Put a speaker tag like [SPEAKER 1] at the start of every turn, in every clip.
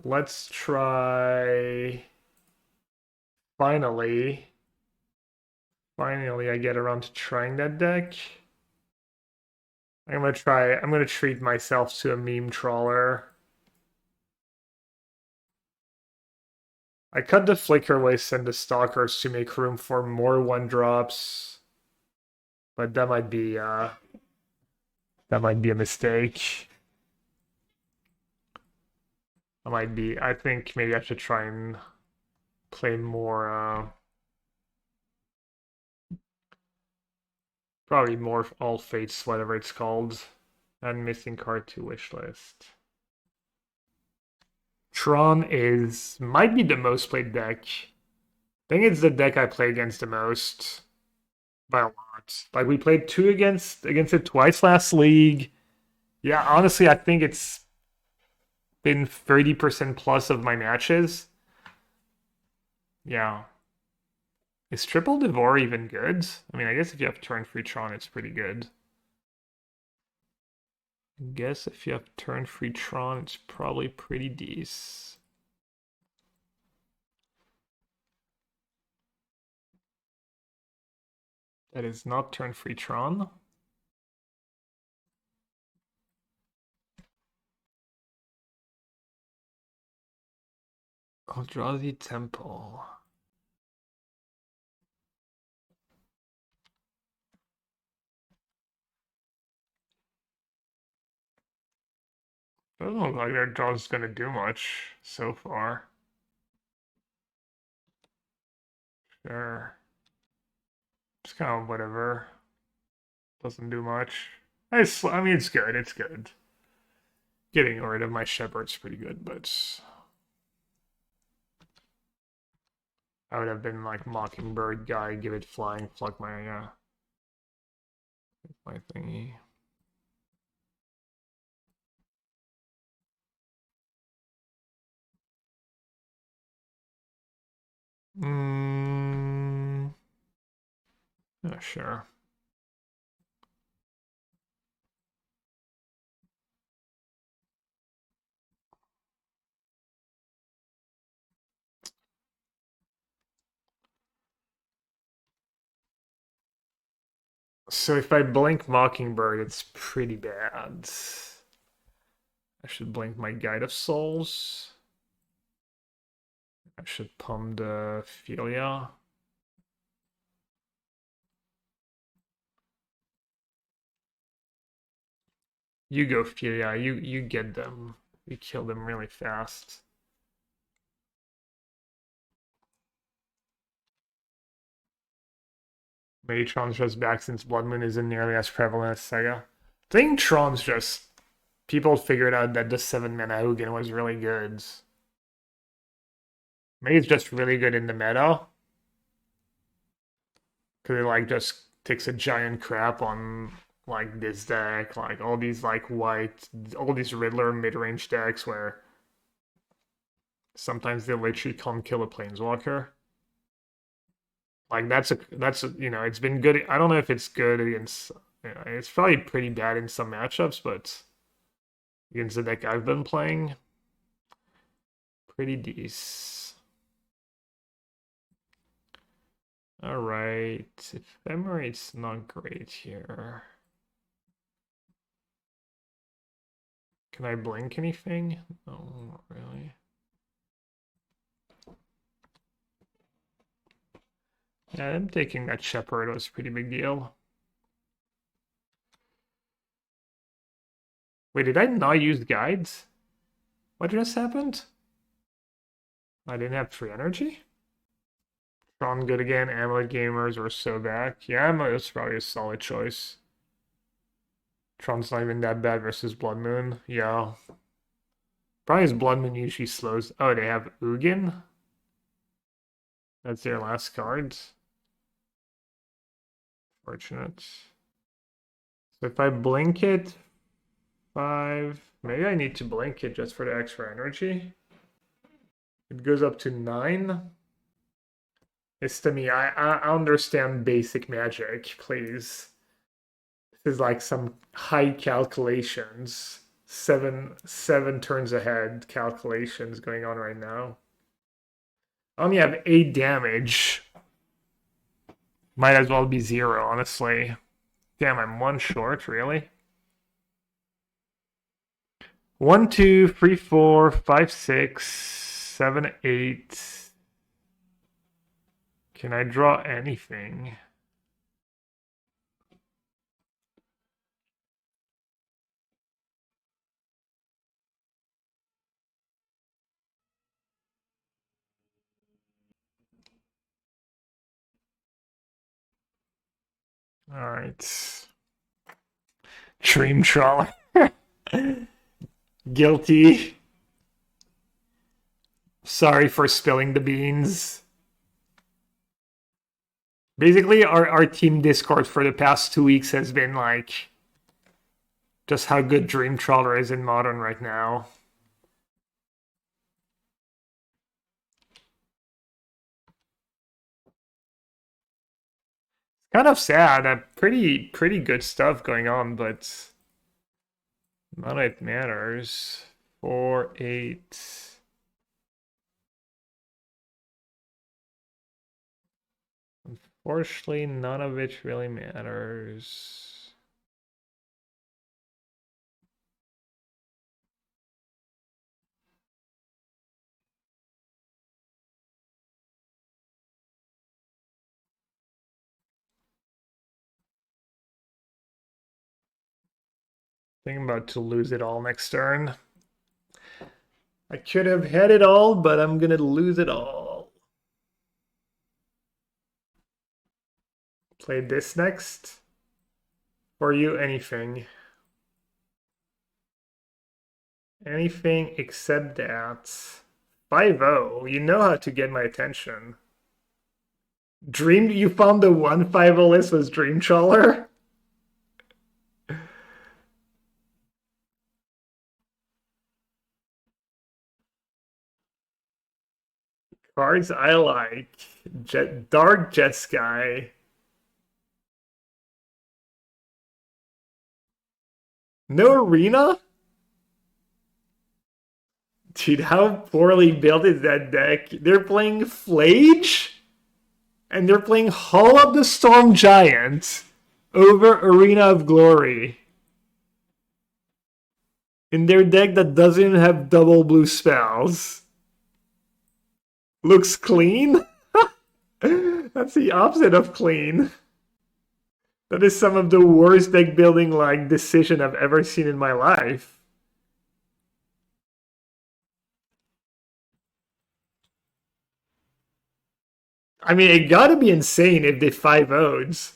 [SPEAKER 1] Let's try. Finally. Finally, I get around to trying that deck. I'm gonna treat myself to a meme trawler. I cut the flicker waste and the stalkers to make room for more one drops. But that might be a mistake. I think maybe I should try and play more probably more all fates, whatever it's called. And missing card to wish list. Tron might be the most played deck. I think it's the deck I play against the most by a lot. Like we played two against it twice last league. Yeah, honestly, I think it's been 30% plus of my matches. Yeah. Is Triple Devour even good? I mean, I guess if you have turn free Tron, it's pretty good. I guess if you have turn free Tron, it's probably pretty decent. That is not turn free Tron. I'll draw the temple. Doesn't look like their draw's gonna do much so far. Sure. It's kind of whatever. Doesn't do much. I mean, it's good. It's good. Getting rid of my shepherd's pretty good, but I would have been like Mockingbird guy, give it flying, pluck my thingy. Yeah, sure. So if I blink Mockingbird, it's pretty bad. I should blink my Guide of Souls. I should pump the Philia. You go Philia, you get them. You kill them really fast. Maybe Tron's just back since Blood Moon isn't nearly as prevalent as Sega. I think Tron's just people figured out that the 7-mana Hugin was really good. Maybe it's just really good in the meta. Cause it like just takes a giant crap on like this deck, like all these like all these Riddler mid-range decks where sometimes they literally can't kill a planeswalker. Like it's been good. I don't know if it's good against. It's probably pretty bad in some matchups, but against the deck I've been playing, pretty decent. All right, Ephemerate's not great here. Can I blink anything? No, not really. Yeah, I'm taking that Shepherd was a pretty big deal. Wait, did I not use guides? What just happened? I didn't have free energy? Tron good again. Amulet Gamers were so back. Yeah, Amulet was probably a solid choice. Tron's not even that bad versus Blood Moon. Yeah. Probably his Blood Moon usually slows. Oh, they have Ugin? That's their last card. Fortunate. So if I blink it, 5. Maybe I need to blink it just for the extra energy. It goes up to 9. It's to me, I understand basic magic, please. This is like some high calculations. seven turns ahead calculations going on right now. I only have 8 damage. Might as well be 0, honestly. Damn, I'm 1 short, really? 1, 2, 3, 4, 5, 6, 7, 8. Can I draw anything? All right. Dream Trawler. Guilty. Sorry for spilling the beans. Basically, our team Discord for the past 2 weeks has been like just how good Dream Trawler is in Modern right now. Kind of sad. Pretty good stuff going on, but none of it matters. 4, 8. Unfortunately, none of it really matters. I think I'm about to lose it all next turn. I could have had it all, but I'm gonna lose it all. Play this next. For you, anything. Anything except that. 5-0. You know how to get my attention. You found the 1-5-0 list was Dream Trawler? Cards I like. Dark Jet Sky. No Arena? Dude, how poorly built is that deck? They're playing Flage? And they're playing Hall of the Storm Giant over Arena of Glory. In their deck that doesn't even have double blue spells. Looks clean? That's the opposite of clean. That is some of the worst deck building like decision I've ever seen in my life. I mean, it gotta be insane if they 5-0'd.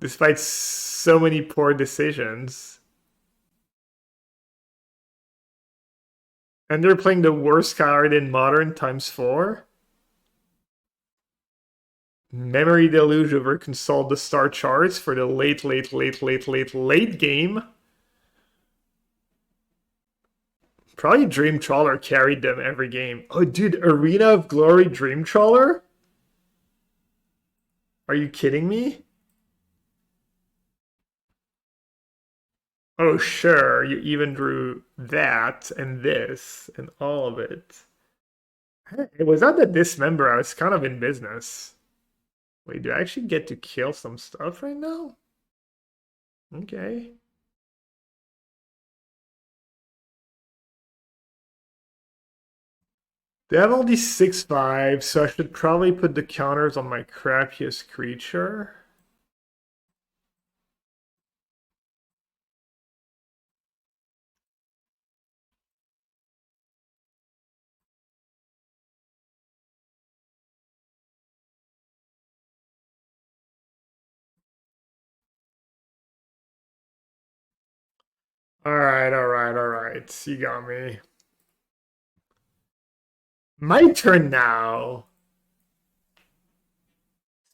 [SPEAKER 1] Despite so many poor decisions. And they're playing the worst card in Modern ×4. Memory Deluge over Consult the Star Charts for the late game. Probably Dream Trawler carried them every game. Oh, dude, Arena of Glory Dream Trawler? Are you kidding me? Oh, sure, you even drew that and this and all of it. It was not the Dismember, I was kind of in business. Wait, do I actually get to kill some stuff right now? Okay. They have all these 6/5, so I should probably put the counters on my crappiest creature. Alright. You got me. My turn now.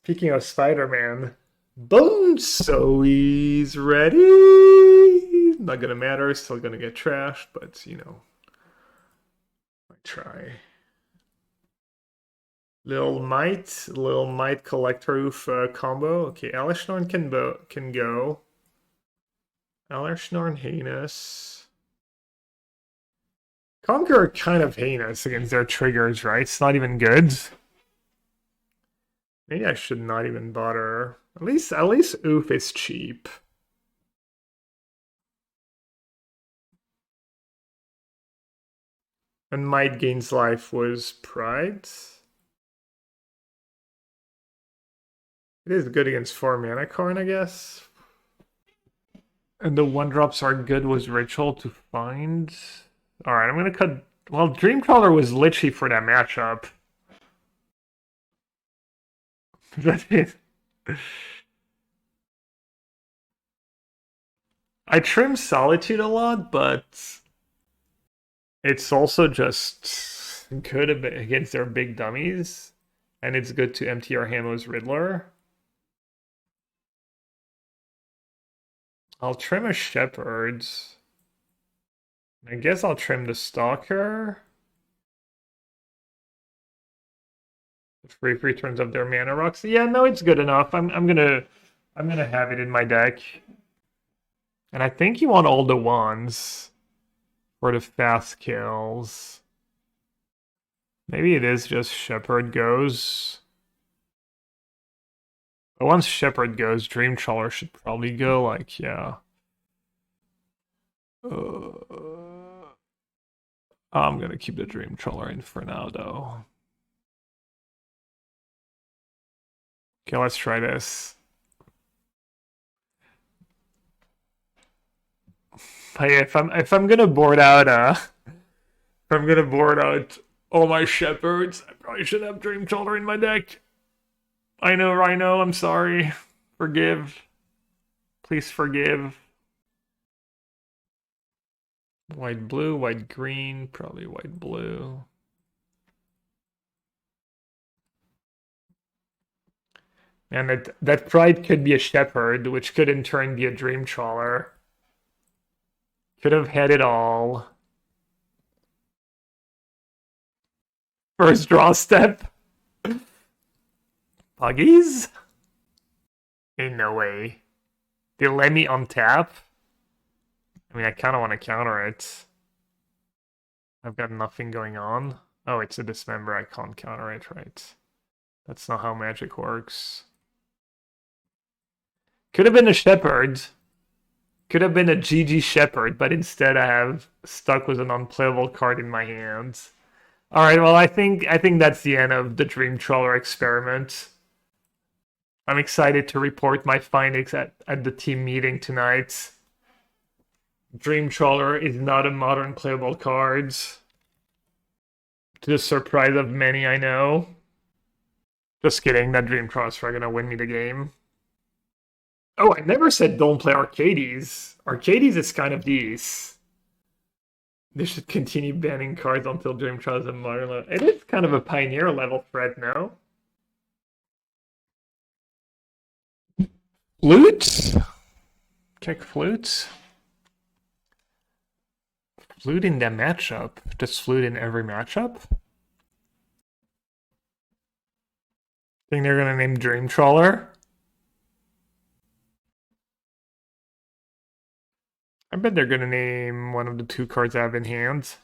[SPEAKER 1] Speaking of Spider-Man, Bone Zoe's ready. Not gonna matter, still gonna get trashed, but you know, I try. Little Might Collector Roof combo. Okay, Alishnorn can go. Alishnorn Heinous. Conquer are kind of heinous against their triggers, right? It's not even good. Maybe I should not even bother. At least Oof is cheap. And Might Gains Life was Pride. It is good against 4 mana Karn, I guess. And the 1-drops are good was Ritual to find. Alright, I'm gonna cut. Well, Dreamcrawler was literally for that matchup. That is. I trim Solitude a lot, but it's also just good against their big dummies. And it's good to MTR Hamo's Riddler. I'll trim a Shepherd. I guess I'll trim the Stalker. Free turns up their mana rocks. Yeah, no, it's good enough. I'm gonna have it in my deck. And I think you want all the ones for the fast kills. Maybe it is just Shepherd goes. But once Shepherd goes, Dream Trawler should probably go, like, yeah. I'm gonna keep the Dream Trawler in for now, though. Okay, let's try this. But yeah, if I'm gonna board out all my Shepherds, I probably should have Dream Trawler in my deck. I know, Rhino, I'm sorry. Forgive. Please forgive. White blue, white green, probably white blue. And that Pride could be a Shepherd, which could in turn be a Dream Trawler. Could have had it all. First draw step. Puggies? Ain't no way. They let me untap? I mean, I kind of want to counter it. I've got nothing going on. Oh, it's a Dismember. I can't counter it, right? That's not how Magic works. Could have been a Shepherd. Could have been a GG Shepherd, but instead I have stuck with an unplayable card in my hands. Alright, well, I think that's the end of the Dream Trawler experiment. I'm excited to report my findings at the team meeting tonight. Dream Trawler is not a modern playable card. To the surprise of many, I know. Just kidding, that Dream Trawler is gonna win me the game. Oh, I never said don't play Arcades. Arcades is kind of these. They should continue banning cards until Dream Trawler is a modern level. It is kind of a pioneer level threat now. Flute? Check Flute. Flute in that matchup. Just Flute in every matchup? Think they're gonna name Dream Trawler? I bet they're gonna name one of the 2 cards I have in hand.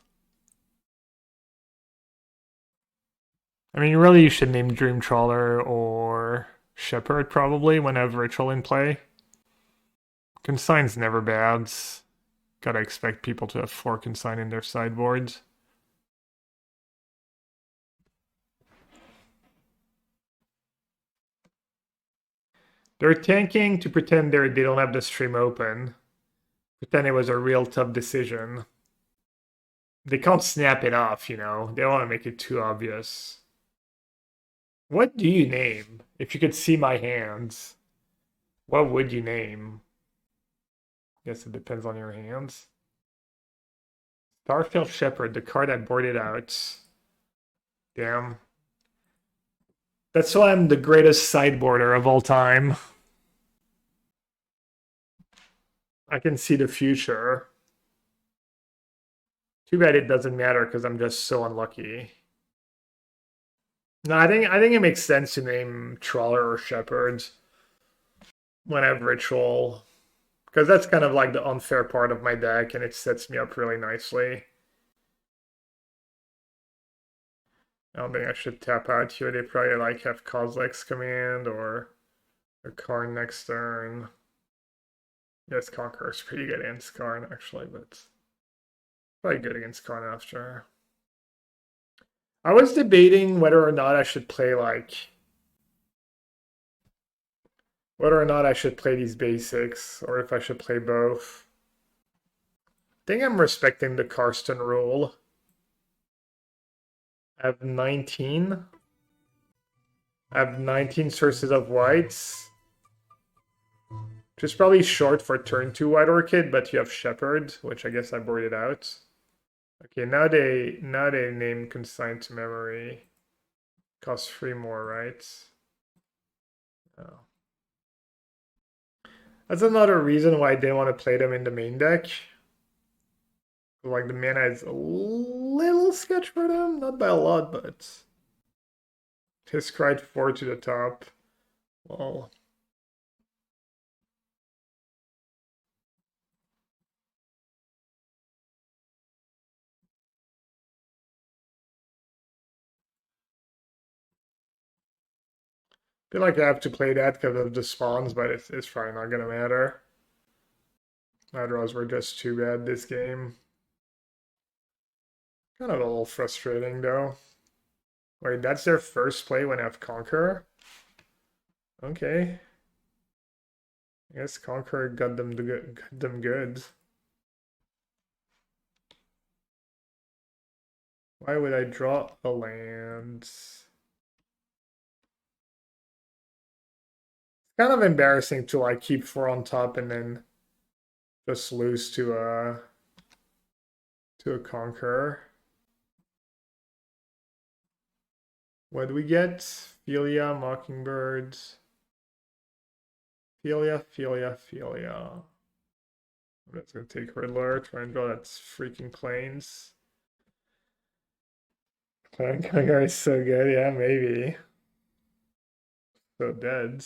[SPEAKER 1] I mean, really, you should name Dream Trawler or Shepherd probably when I have Ritual in play. Consign's never bad. Gotta expect people to have 4 Consign in their sideboards. They're tanking to pretend they don't have the stream open. Pretend it was a real tough decision. They can't snap it off, you know? They don't want to make it too obvious. What do you name? If you could see my hands, what would you name? Guess it depends on your hands. Starfield Shepherd, the card I boarded out. Damn. That's why I'm the greatest sideboarder of all time. I can see the future. Too bad it doesn't matter because I'm just so unlucky. No, I think it makes sense to name Trawler or Shepherd when I have Ritual. Because that's kind of like the unfair part of my deck, and it sets me up really nicely. I don't think I should tap out here. They probably like have Kozilek's command or a Karn next turn. Yes, Conqueror's pretty good against Karn actually, but probably good against Karn after. I was debating whether or not I should play these basics or if I should play both. I think I'm respecting the Karsten rule. I have 19. I have 19 sources of whites. Which is probably short for turn 2 White Orchid, but you have Shepherd, which I guess I boarded out. Okay, now they name Consigned to Memory. Costs 3 more, right? Oh. That's another reason why I didn't want to play them in the main deck. Like the mana is a little sketch for them, not by a lot, but Discard 4 to the top. Well, I feel like I have to play that because of the spawns, but it's probably not gonna matter. My draws were just too bad this game. Kind of a little frustrating though. Wait, that's their first play when I have Conqueror? Okay. I guess Conqueror got them good. Why would I draw a land? Kind of embarrassing to like keep 4 on top and then just lose to a Conqueror. What do we get? Philia, Mockingbird. Philia. I'm just gonna take Riddler, try and draw that freaking Plains. Conqueror is so good, yeah, maybe. So dead.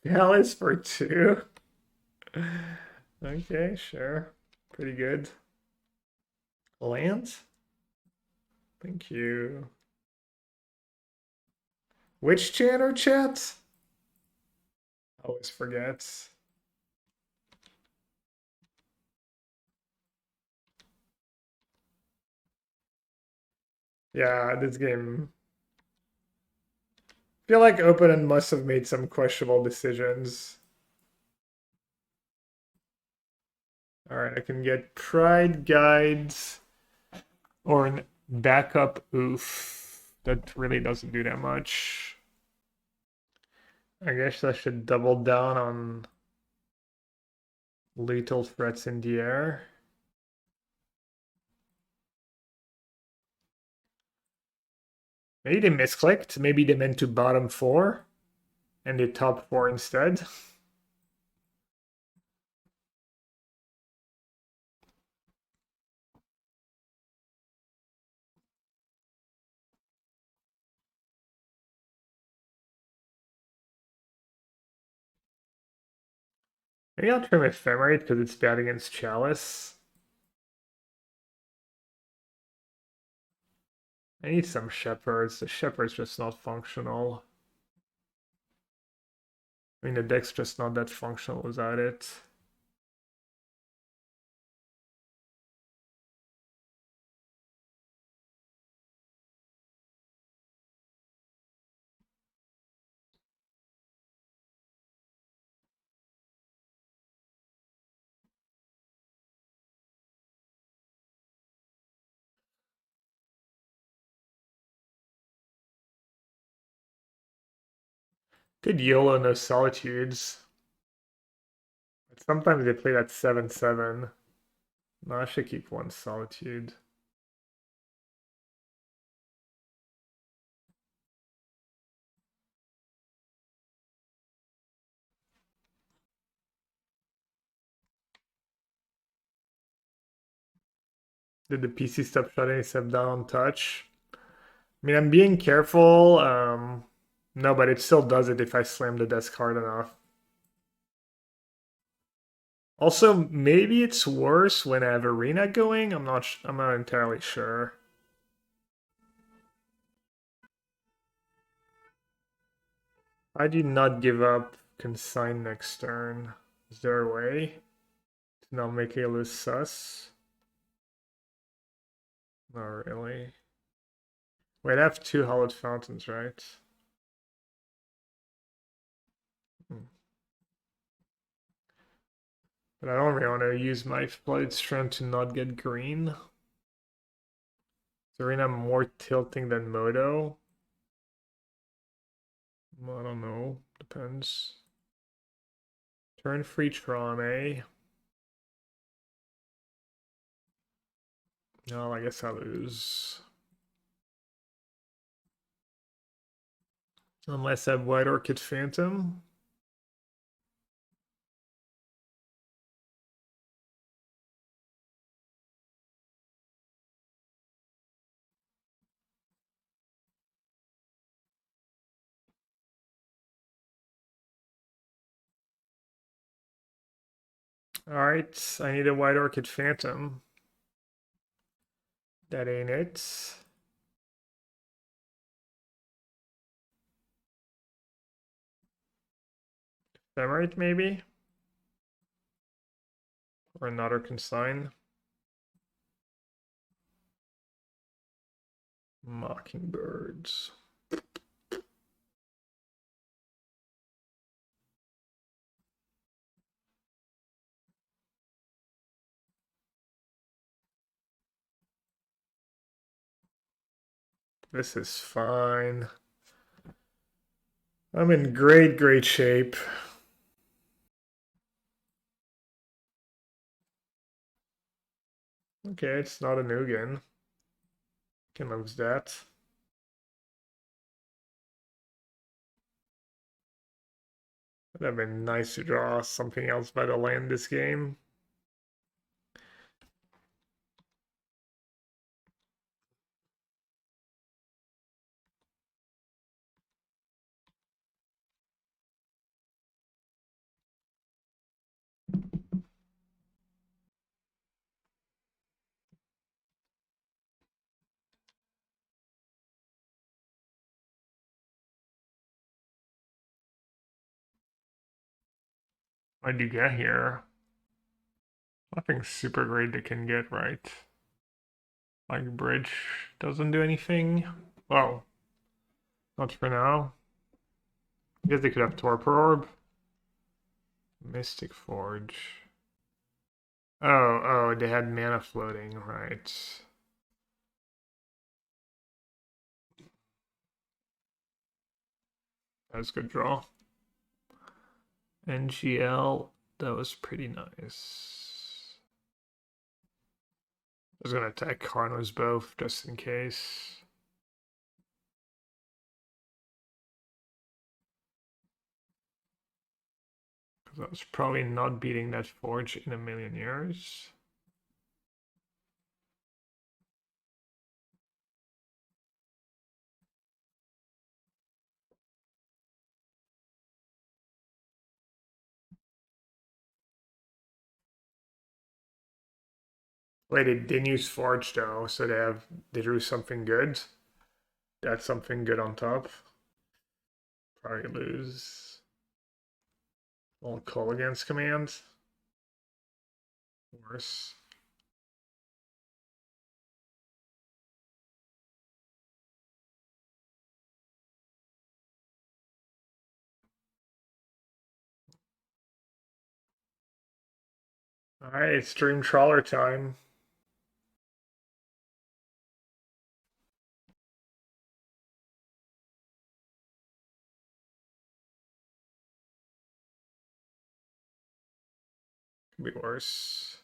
[SPEAKER 1] Hell is for 2. Okay, sure. Pretty good. Land? Thank you. Which channel, chat? I always forget. Yeah, this game. I feel like Opponent must have made some questionable decisions. Alright, I can get Pride Guides or an backup oof. That really doesn't do that much. I guess I should double down on lethal threats in the air. Maybe they misclicked. Maybe they meant to bottom 4 and they top 4 instead. Maybe I'll try my Ephemerate because it's bad against Chalice. I need some Shepherds. The Shepherd's just not functional. I mean, the deck's just not that functional without it. Did YOLO no Solitudes. But sometimes they play that 7/7. No, I should keep 1 Solitude. Did the PC stop shutting except down on touch? I mean, I'm being careful. No, but it still does it if I slam the desk hard enough. Also, maybe it's worse when I have Arena going. I'm not entirely sure. Why do you not give up consign next turn? Is there a way to not make it lose sus? Not really. Wait, I have 2 hollowed fountains, right? But I don't really want to use my flooded strength to not get green. Is Arena more tilting than Moto? Well, I don't know. Depends. Turn free Tron, eh? No, I guess I lose. Unless I have White Orchid Phantom. Alright, I need a White Orchid Phantom. That ain't it. Ephemerate, maybe? Or another consign. Mockingbirds. This is fine. I'm in great shape. Okay, it's not a Nugan. Can lose that. Would have been nice to draw something else by the land this game. What do you get here? Nothing super great that can get right. Like bridge doesn't do anything. Well, not for now. I guess they could have Torpor Orb. Mystic Forge. Oh, they had mana floating, right. That was a good draw. NGL, that was pretty nice. I was gonna attack Karnos both just in case. Because I was probably not beating that Forge in a million years. Wait, they didn't use Forge though, so they drew something good. That's something good on top. Probably lose. I'll call against command. Worse. Alright, it's Dream Trawler time. Could be worse.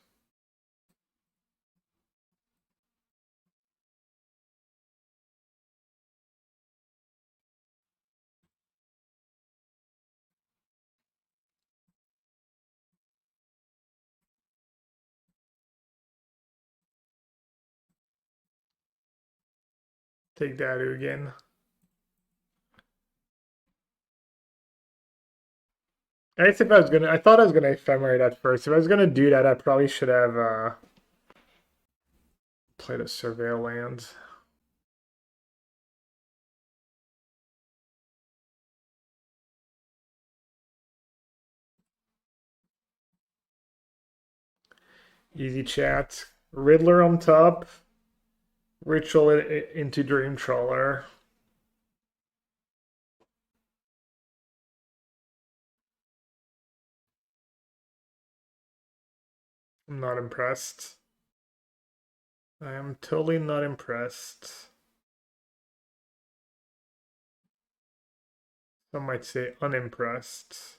[SPEAKER 1] Take that again. I thought I was gonna ephemerate at first. If I was gonna do that, I probably should have played a Surveil land. Easy chat. Riddler on top. Ritual into Dream Trawler. I'm not impressed. I am totally not impressed. Some might say unimpressed.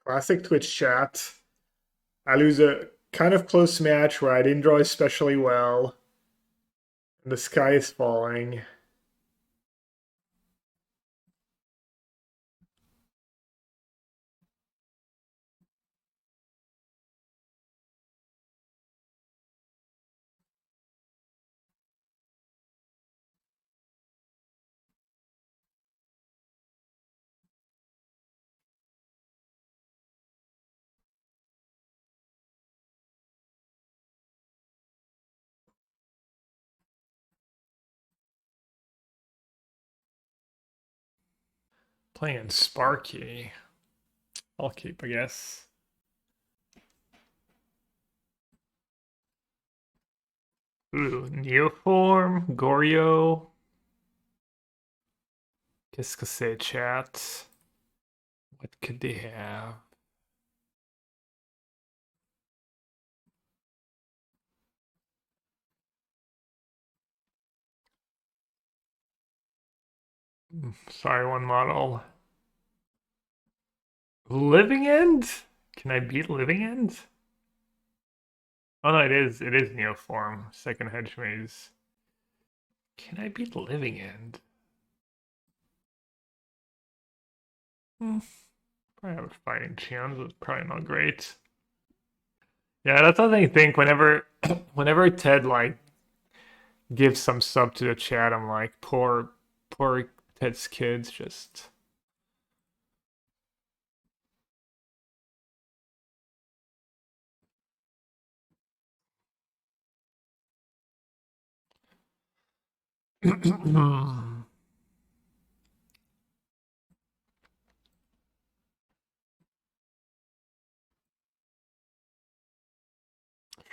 [SPEAKER 1] Classic Twitch chat. I lose a kind of close match where I didn't draw especially well. And the sky is falling. Playing Sparky. I'll keep, I guess. Ooh, Neoform, Goryo. Qu'est-ce que c'est, chat? What could they have? Sorry, one model. Living End? Can I beat Living End? Oh no, it is Neoform. Second Hedge Maze. Can I beat Living End? Probably have a fighting chance, but probably not great. Yeah, that's what I think. Whenever whenever Ted like gives some sub to the chat, I'm like, poor Ted's kids just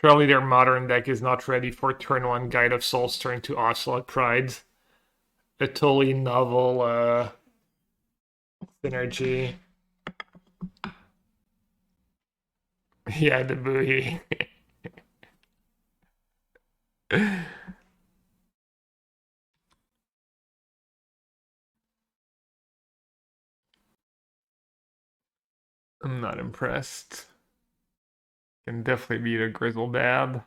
[SPEAKER 1] surely their modern deck is not ready for turn one Guide of Souls turn to Ocelot Pride. A totally novel synergy. Yeah, the buoy. I'm not impressed. Can definitely beat a Grizzledab.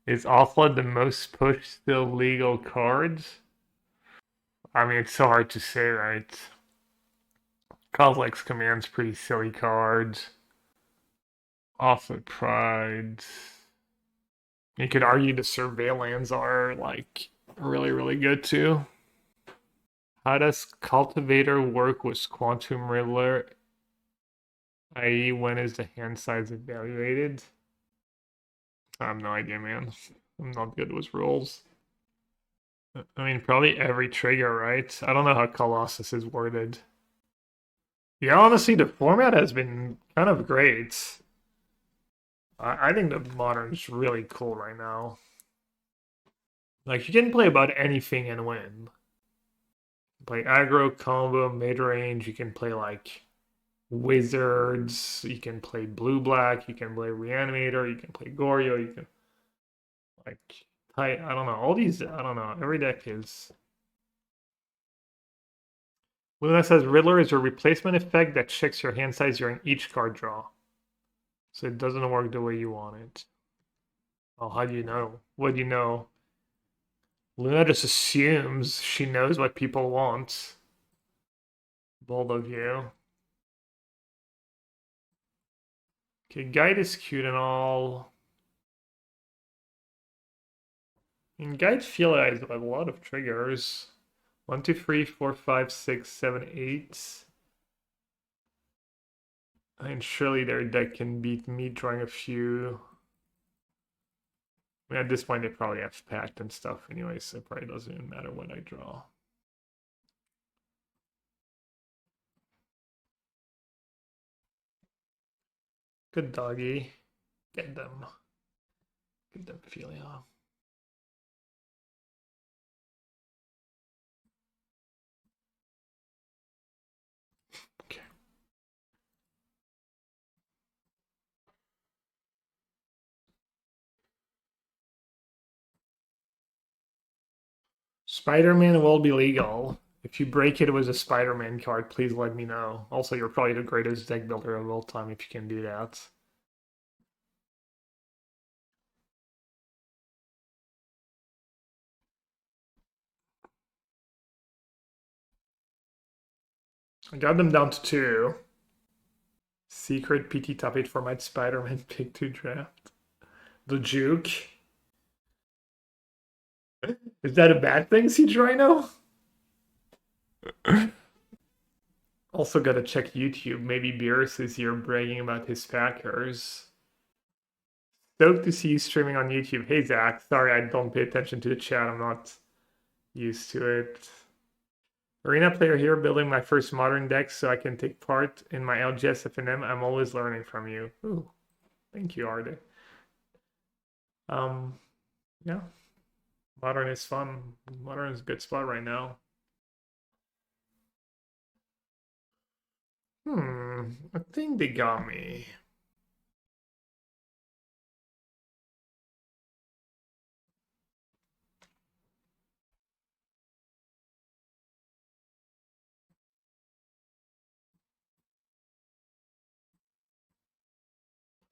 [SPEAKER 1] Is Offload the most pushed still legal cards? I mean, it's so hard to say, right? Complex Command's pretty silly cards. Offload Pride. You could argue the Surveillance are like really good too. How does Cultivator work with Quantum Riddler? I.e., when is the hand size evaluated? I have no idea, man. I'm not good with rules. I mean, probably every trigger, right? I don't know how Colossus is worded. Yeah, honestly, the format has been kind of great. I think the modern's really cool right now. Like, you can play about anything and win. Play aggro, combo, mid-range. You can play, like, wizards. You can play blue-black. You can play reanimator. You can play Goryo. You can, like, I don't know. All these, I don't know. Every deck is... Luna says Riddler is a replacement effect that checks your hand size during each card draw. So it doesn't work the way you want it. Oh, how do you know? What do you know? Luna just assumes she knows what people want. Bold of you. Okay, Guide is cute and all. And Guide feel like has a lot of triggers. 1, 2, 3, 4, 5, 6, 7, 8. I mean, surely their deck can beat me drawing a few. I mean, at this point, they probably have packed and stuff anyway, so it probably doesn't even matter what I draw. Good doggy. Get them. Get them feeling off. Okay. Spider-Man will be legal. If you break it with a Spider-Man card, please let me know. Also, you're probably the greatest deck builder of all time if you can do that. I got them down to 2. Secret PT top 8 for my Spider-Man pick 2 draft. The juke. Is that a bad thing, Siege Rhino? Also gotta check YouTube. Maybe Beerus is here bragging about his Packers. Stoked to see you streaming on YouTube. Hey Zach, sorry I don't pay attention to the chat. I'm not used to it. Arena player here, building my first modern deck so I can take part in my LGS FNM. I'm always learning from you. Ooh, thank you, Arde. Yeah, modern is fun. Modern is a good spot right now. I think they got me.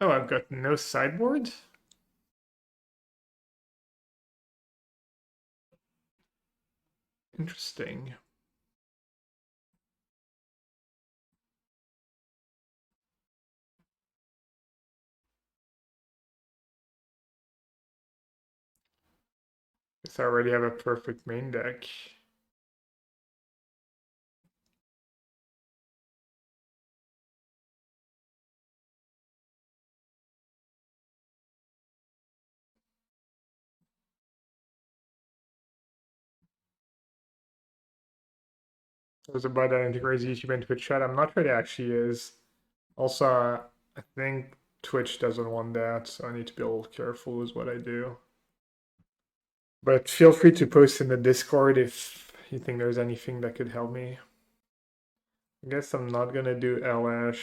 [SPEAKER 1] Oh, I've got no sideboard? Interesting. Guess I already have a perfect main deck. I was about that integrates YouTube and Twitch chat. I'm not sure it actually is. Also, I think Twitch doesn't want that, so I need to be a little careful with what I do. But feel free to post in the Discord if you think there's anything that could help me. I guess I'm not gonna do LS.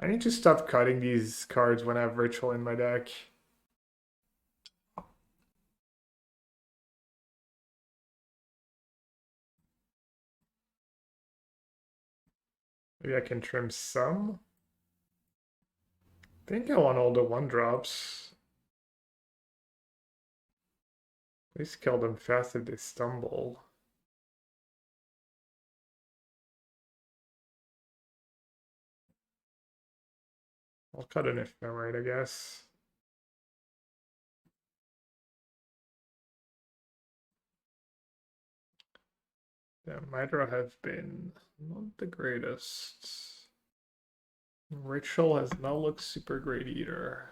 [SPEAKER 1] I need to stop cutting these cards when I have Ritual in my deck. Maybe I can trim some. I think I want all the 1-drops. At least kill them fast if they stumble. I'll cut an ephemerate, I guess. Yeah, Mydra have been not the greatest. Ritual has not looked super great either.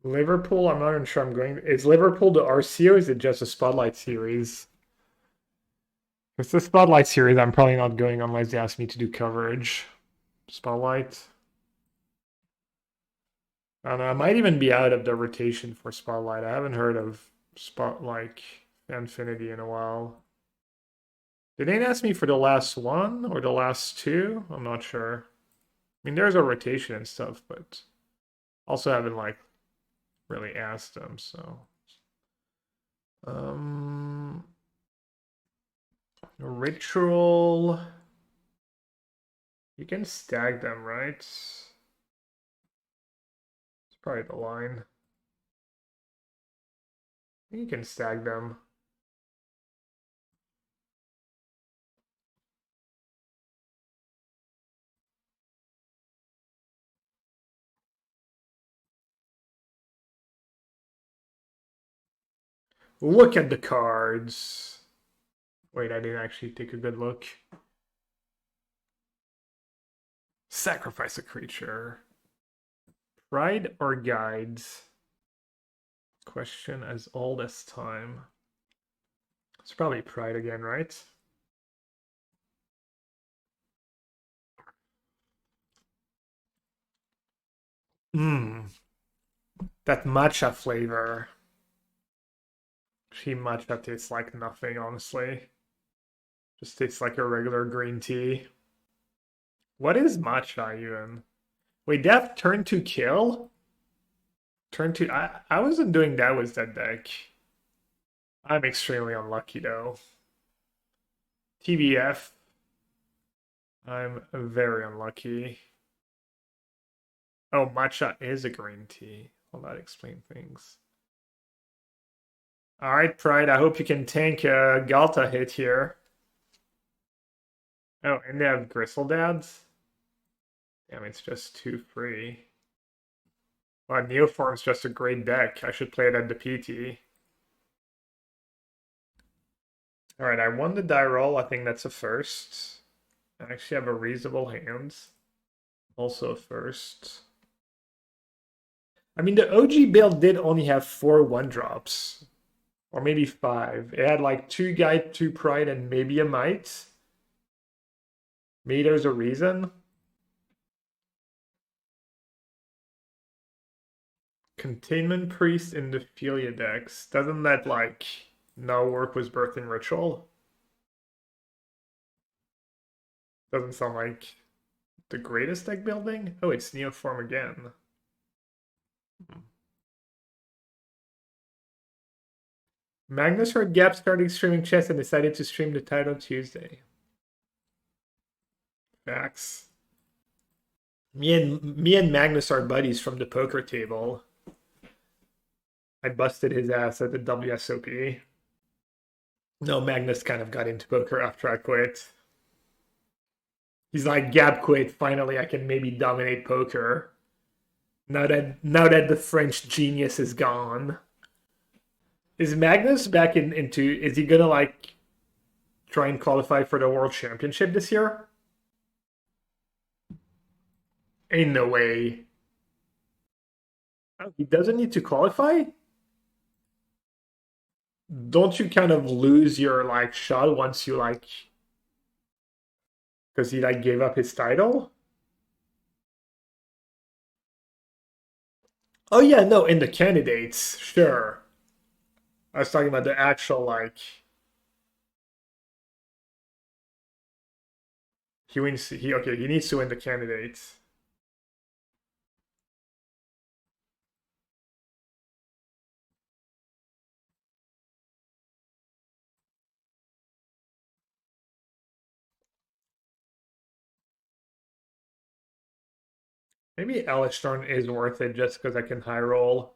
[SPEAKER 1] Liverpool, I'm not even sure I'm going. Is Liverpool the RC or is it just a Spotlight series? If it's the Spotlight series, I'm probably not going unless they ask me to do coverage. Spotlight. I don't know, I might even be out of the rotation for Spotlight. I haven't heard of Spotlight Infinity in a while. Did they ask me for the last one or the last two? I'm not sure. I mean, there's a rotation and stuff, but also haven't like really asked them, so. Ritual. You can stack them, right? Probably the line. You can stack them. Look at the cards. Wait, I didn't actually take a good look. Sacrifice a creature. Pride or guides? Question as old as time. It's probably pride again, right? Mmm. That matcha flavor. She matcha tastes like nothing, honestly. Just tastes like a regular green tea. What is matcha even? Wait, they have turn to kill? Turn to I wasn't doing that with that deck. I'm extremely unlucky though. TBF. I'm very unlucky. Oh, matcha is a green tea. Well, that explains things. All right, Pride. I hope you can tank a Galta hit here. Oh, and they have Gristledads? Damn, it's just 2 free. Well, Neoform's just a great deck. I should play it at the PT. Alright, I won the die roll. I think that's a first. I actually have a reasonable hand. Also a first. I mean, the OG build did only have 4 1-drops. Or maybe 5. It had like 2 Guide, 2 Pride, and maybe a Might. Maybe there's a reason. Containment Priest in the Philia decks. Doesn't that, like, now work with Birthing Ritual? Doesn't sound like the greatest deck building? Oh, it's Neoform again. Magnus heard Gap started streaming chess and decided to stream the title Tuesday. Facts. Me and Magnus are buddies from the poker table. I busted his ass at the WSOP. No, Magnus kind of got into poker after I quit. He's like, Gab quit, finally I can maybe dominate poker. Now that the French genius is gone. Is Magnus back into is he gonna like try and qualify for the World Championship this year? Ain't no way. Oh, he doesn't need to qualify? Don't you kind of lose your like shot once you like because he like gave up his title? Oh yeah, no, in the candidates, sure. I was talking about the actual like he wins he okay, he needs to win the candidates. Maybe Elishtorn is worth it just because I can high roll.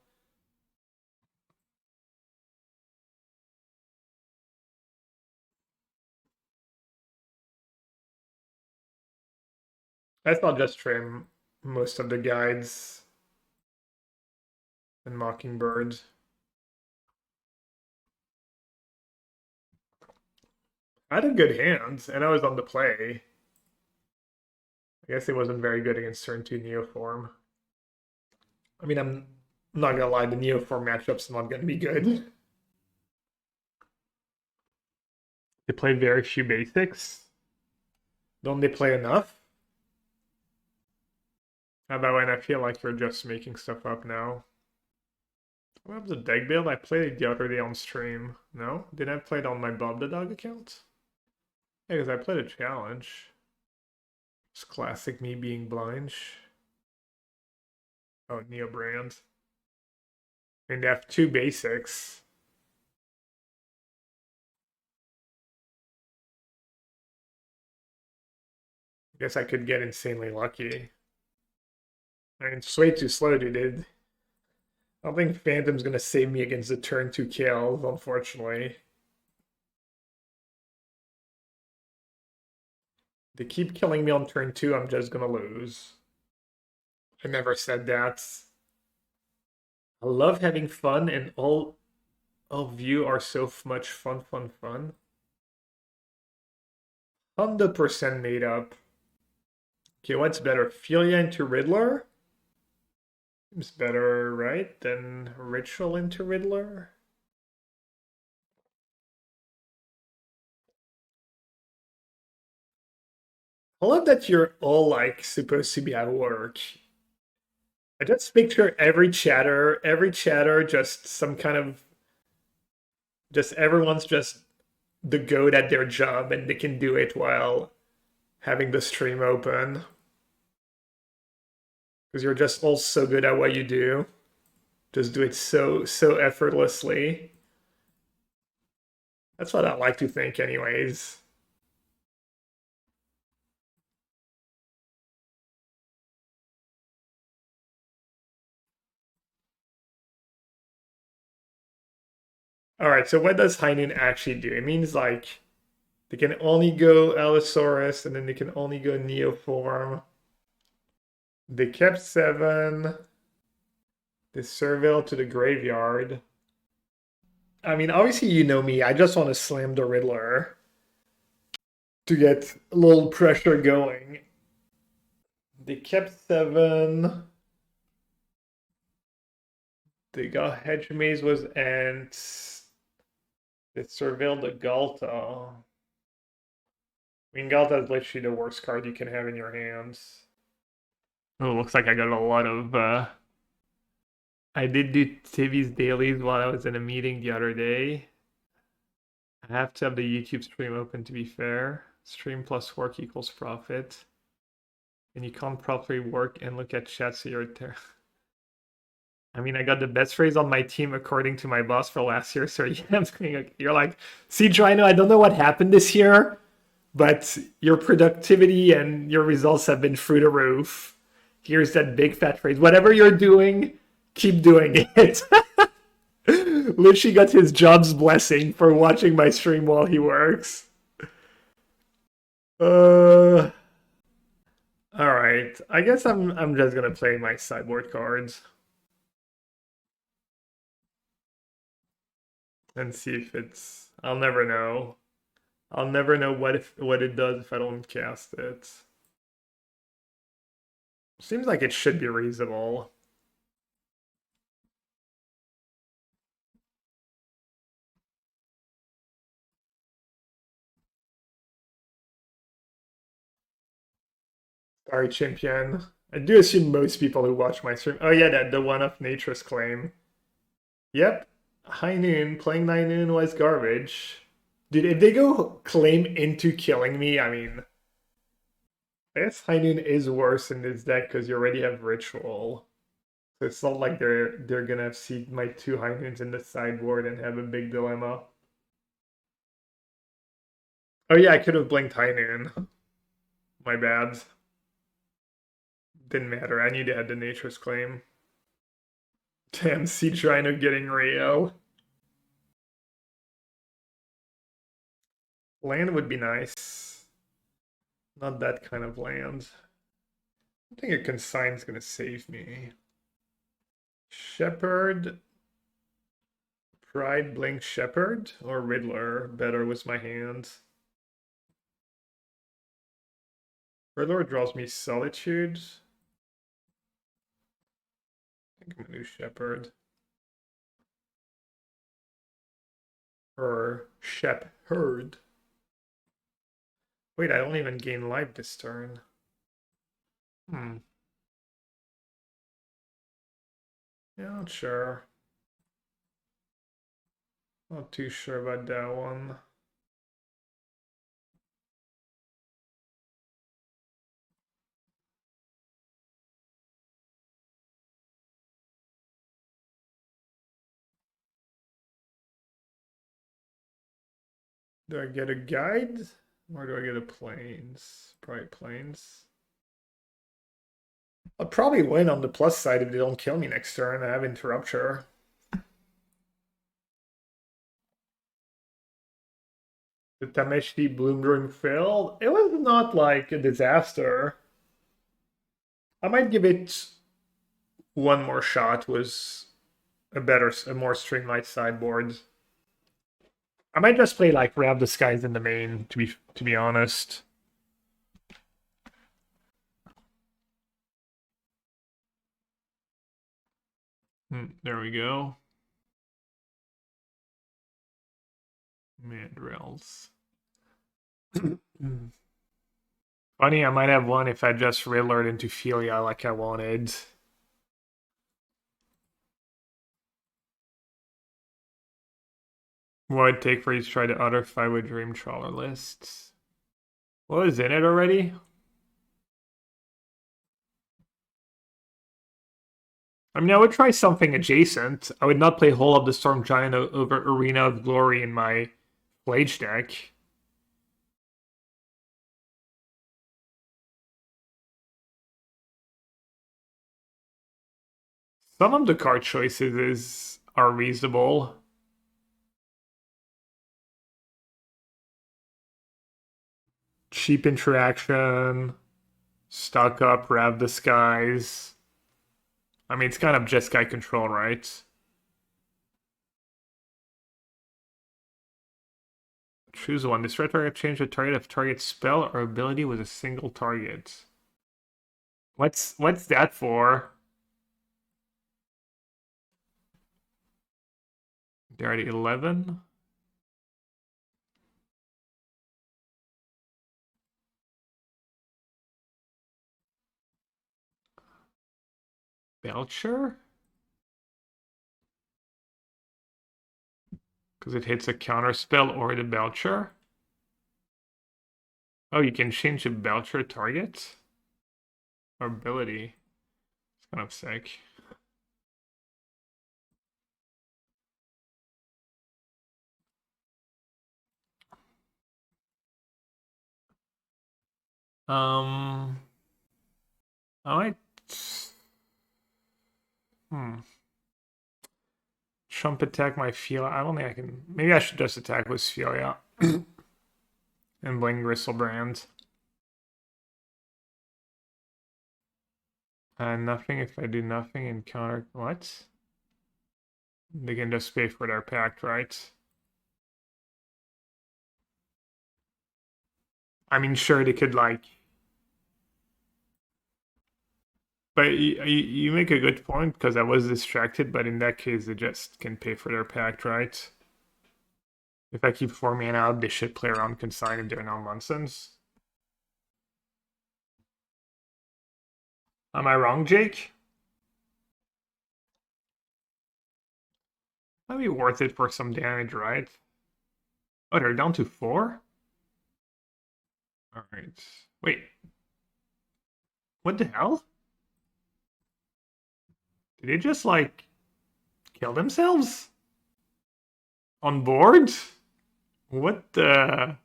[SPEAKER 1] I thought just trim most of the guides and Mockingbird. I had a good hand, and I was on the play. I guess it wasn't very good against turn 2 Neoform. I mean, I'm not gonna lie, the Neoform matchup's not gonna be good. They play very few basics. Don't they play enough? How about when I feel like you're just making stuff up now? What was the deck build? I played it the other day on stream. No? Did I play it on my Bob the Dog account? Yeah, because I played a challenge. It's classic me being blind. Oh, Neo Brand. And they have 2 basics. Guess I could get insanely lucky. I mean, it's way too slow, dude. I don't think Phantom's gonna save me against the turn 2 kills, unfortunately. They keep killing me on turn 2, I'm just gonna lose. I never said that. I love having fun, and all of you are so much fun. 100% made up. Okay, what's better? Philia into Riddler? Seems better, right? Than Ritual into Riddler? I love that you're all like supposed to be at work. I just picture every chatter, just some kind of, just everyone's just the goat at their job and they can do it while having the stream open. Because you're just all so good at what you do. Just do it so effortlessly. That's what I like to think, anyways. All right, so what does Heinun actually do? It means like they can only go Allosaurus and then they can only go Neoform. They kept 7. They surveil to the graveyard. I mean, obviously you know me. I just want to slam the Riddler to get a little pressure going. They kept 7. They got Hedge Maze was Ants. They surveilled the Galta. I mean, Galta is literally the worst card you can have in your hands. Oh, looks like I got a lot of. I did do Tivi's dailies while I was in a meeting the other day. I have to have the YouTube stream open to be fair. Stream plus work equals profit. And you can't properly work and look at chat, so you're there. I mean, I got the best phrase on my team according to my boss for last year. So yeah, you're like, see, Drino, I don't know what happened this year, but your productivity and your results have been through the roof. Here's that big fat phrase. Whatever you're doing, keep doing it. Literally got his job's blessing for watching my stream while he works. All right. I guess I'm just gonna play my sideboard cards and see if it's. I'll never know. I'll never know what it does if I don't cast it. Seems like it should be reasonable. Sorry, champion. I do assume most people who watch my stream. Oh yeah, that the one of Nature's Claim. Yep. High Noon playing 9 Noon was garbage. Dude, if they go claim into killing me, I mean, I guess High Noon is worse in this deck because you already have Ritual. So it's not like they're gonna see my 2 High Noons in the sideboard and have a big dilemma. Oh yeah, I could have blinked High Noon. My bad. Didn't matter. I knew they had the Nature's Claim. Damn, Siege Rhino getting real. Land would be nice. Not that kind of land. I think a Consign's gonna save me. Shepherd. Pride, Blink, Shepherd, or Riddler. Better was my hand. Riddler draws me Solitude. I think I'm gonna do Shepherd. Or Shepherd. Wait, I don't even gain life this turn. Yeah, not sure. Not too sure about that one. Do I get a guide? Or do I get a planes? Probably planes. I'll probably win on the plus side if they don't kill me next turn. I have Interrupture. The Tameshki Bloom Dream failed. It was not like a disaster. I might give it one more shot. Was a more streamlined sideboard. I might just play like Rab the Skies in the main, to be honest. There we go. Mandrills. Funny, I might have one if I just Riddlered into Philia like I wanted. What would it take for you to try the other 5-way Dream Trawler lists? What was in it already? I mean, I would try something adjacent. I would not play Hole of the Storm Giant over Arena of Glory in my Flage deck. Some of the card choices are reasonable. Cheap Interaction, Stock Up, Rav the Skies. I mean, it's kind of Jeskai control, right? Choose one. This red target change the target of target spell or ability with a single target. What's that for? They're at 11. Belcher? Because it hits a counter spell or the Belcher. Oh, you can change the Belcher target? Or ability. It's kind of sick. I might... Trump attack my Philia. I don't think I can... Maybe I should just attack with Philia. And bling Gristlebrand. Nothing if I do nothing and counter... What? They can just pay for their pact, right? I mean, sure, they could, like... But you make a good point, because I was distracted, but in that case, they just can pay for their pact, right? If I keep 4 mana out, they should play around Consign if they're no nonsense. Am I wrong, Jake? Might be worth it for some damage, right? Oh, they're down to 4? Alright. Wait. What the hell? Did they just, like, kill themselves? On board? What the...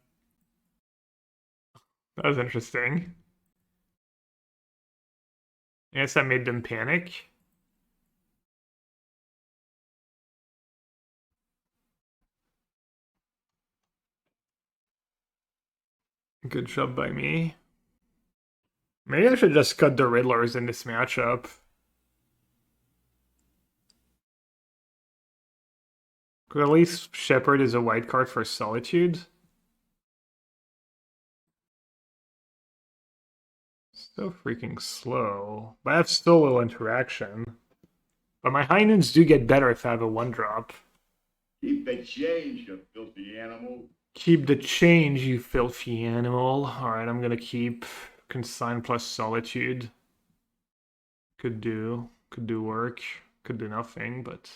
[SPEAKER 1] That was interesting. I guess that made them panic. Good job by me. Maybe I should just cut the Riddlers in this matchup. Because at least Shepherd is a white card for Solitude. So freaking slow. But I have still little interaction. But my high noons do get better if I have a 1-drop.
[SPEAKER 2] Keep the change, you filthy animal.
[SPEAKER 1] Keep the change, you filthy animal. Alright, I'm gonna keep Consign plus Solitude. Could do work. Could do nothing, but...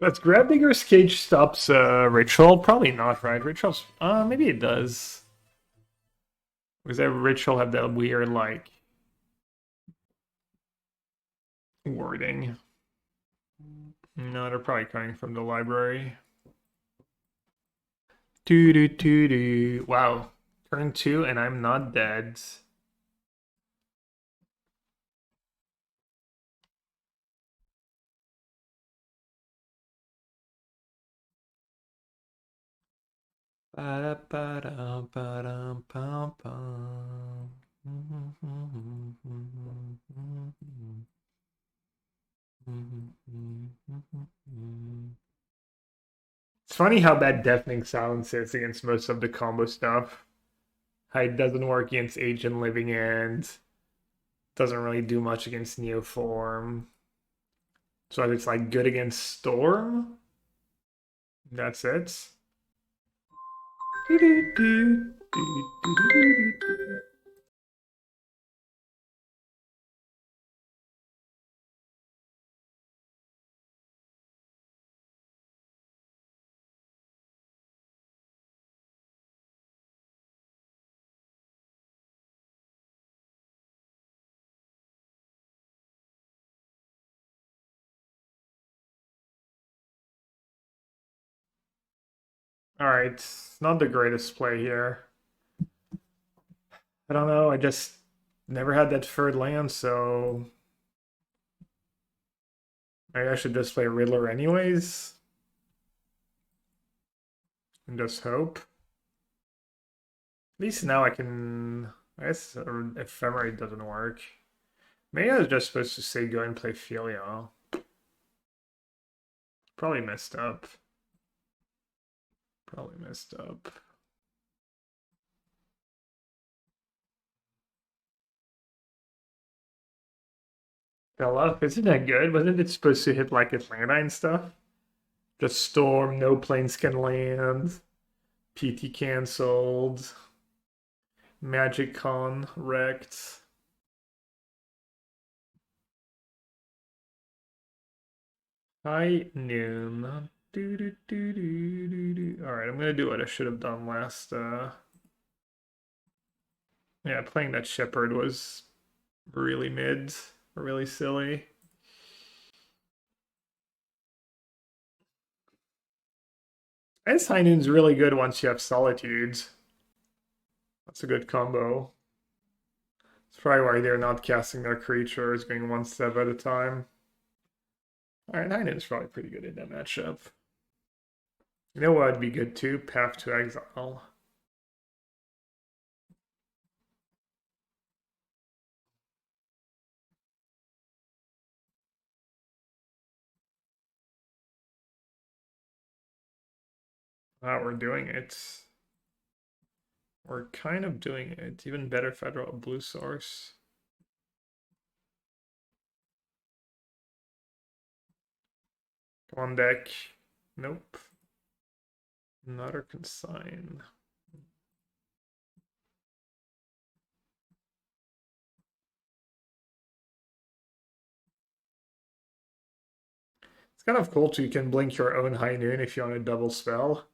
[SPEAKER 1] Does Grabdigger's Cage stops Ritual? Probably not, right? Ritual's... maybe it does. Does that ritual have that weird, like, wording? No, they're probably coming from the library. Doo doo doo doo. Wow. Turn 2 and I'm not dead. It's funny how bad deafening silence is against most of the combo stuff. How it doesn't work against Agent Living End. Doesn't really do much against Neoform. So it's like good against Storm. That's it. Alright, not the greatest play here. I don't know, I just never had that third land, so maybe I should just play Riddler anyways. And just hope. At least now I can... I guess Ephemerate doesn't work. Maybe I was just supposed to say go and play Filia. Probably messed up. Probably messed up. Fell off. Isn't that good? Wasn't it supposed to hit like Atlanta and stuff? Just Storm, no planes can land. PT cancelled. Magic Con wrecked. High noon. Alright, I'm gonna do what I should have done last. Yeah, playing that Shepherd was really mid, really silly. And High Noon's really good once you have Solitudes. That's a good combo. That's probably why they're not casting their creatures, going one step at a time. Alright, High Noon's probably pretty good in that matchup. You know what would be good too? Path to Exile. We're doing it. We're kind of doing it. Even better Federal Blue Source. Come on, deck. Nope. Another consign. It's kind of cool too. You can blink your own High Noon if you want a double spell.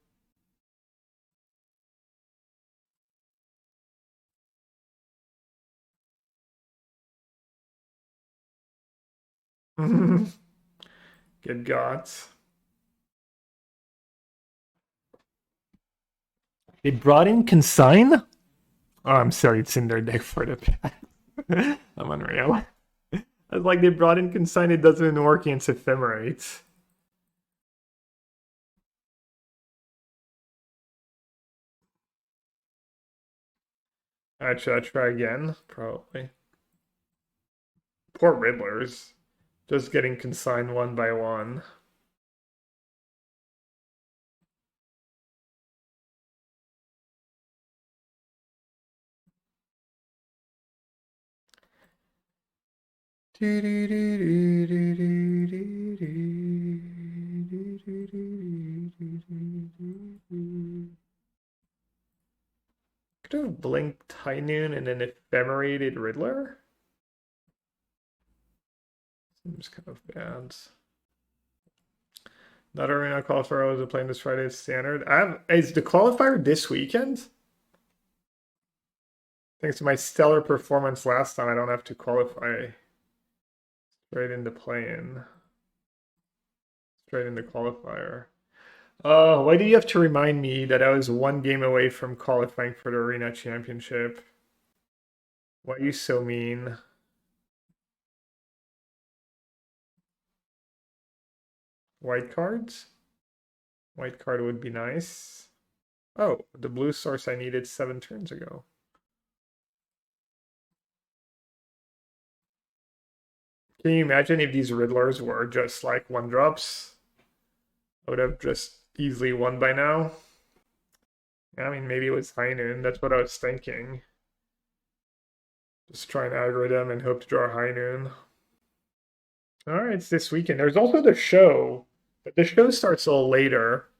[SPEAKER 1] Good gods. They brought in Consign? Oh, I'm sorry, it's in their deck for the path. I'm unreal. I was like, they brought in Consign, it doesn't even work against Ephemerate. Should I try again? Probably. Poor Riddlers. Just getting consigned one by one. Could have blinked High Noon and then ephemerated Riddler? Seems kind of bad. Not a arena qualifier. I was playing this Friday at standard. Is the qualifier this weekend? Thanks to my stellar performance last time, I don't have to qualify straight into play-in. Straight into qualifier. Why do you have to remind me that I was one game away from qualifying for the Arena Championship? Why are you so mean? White cards? White card would be nice. Oh, the blue source I needed 7 turns ago. Can you imagine if these Riddlers were just like 1-drops? I would have just easily won by now. I mean, maybe it was high noon. That's what I was thinking. Just try and aggro them and hope to draw high noon. Alright, it's this weekend. There's also the show. But the show starts a little later.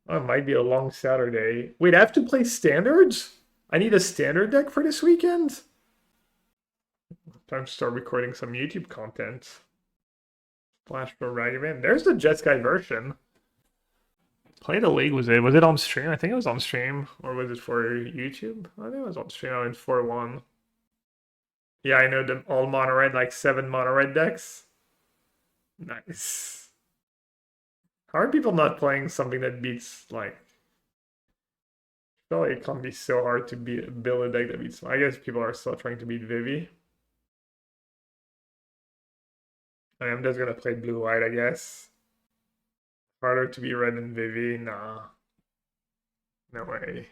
[SPEAKER 1] Oh, it might be a long Saturday. Wait, I have to play standards? I need a standard deck for this weekend? Time to start recording some YouTube content. Flash for Ragavan. There's the Jet version. Play the League, was it? Was it on stream? I think it was on stream. Or was it for YouTube? I think it was on stream. I went 4-1. Yeah, I know the all mono red, like 7 mono red decks. Nice. How are people not playing something that beats, like... I feel like it can't be so hard to build a deck that beats... I guess people are still trying to beat Vivi. I'm just gonna play blue-white, I guess. Harder to be red than Vivi? Nah. No way.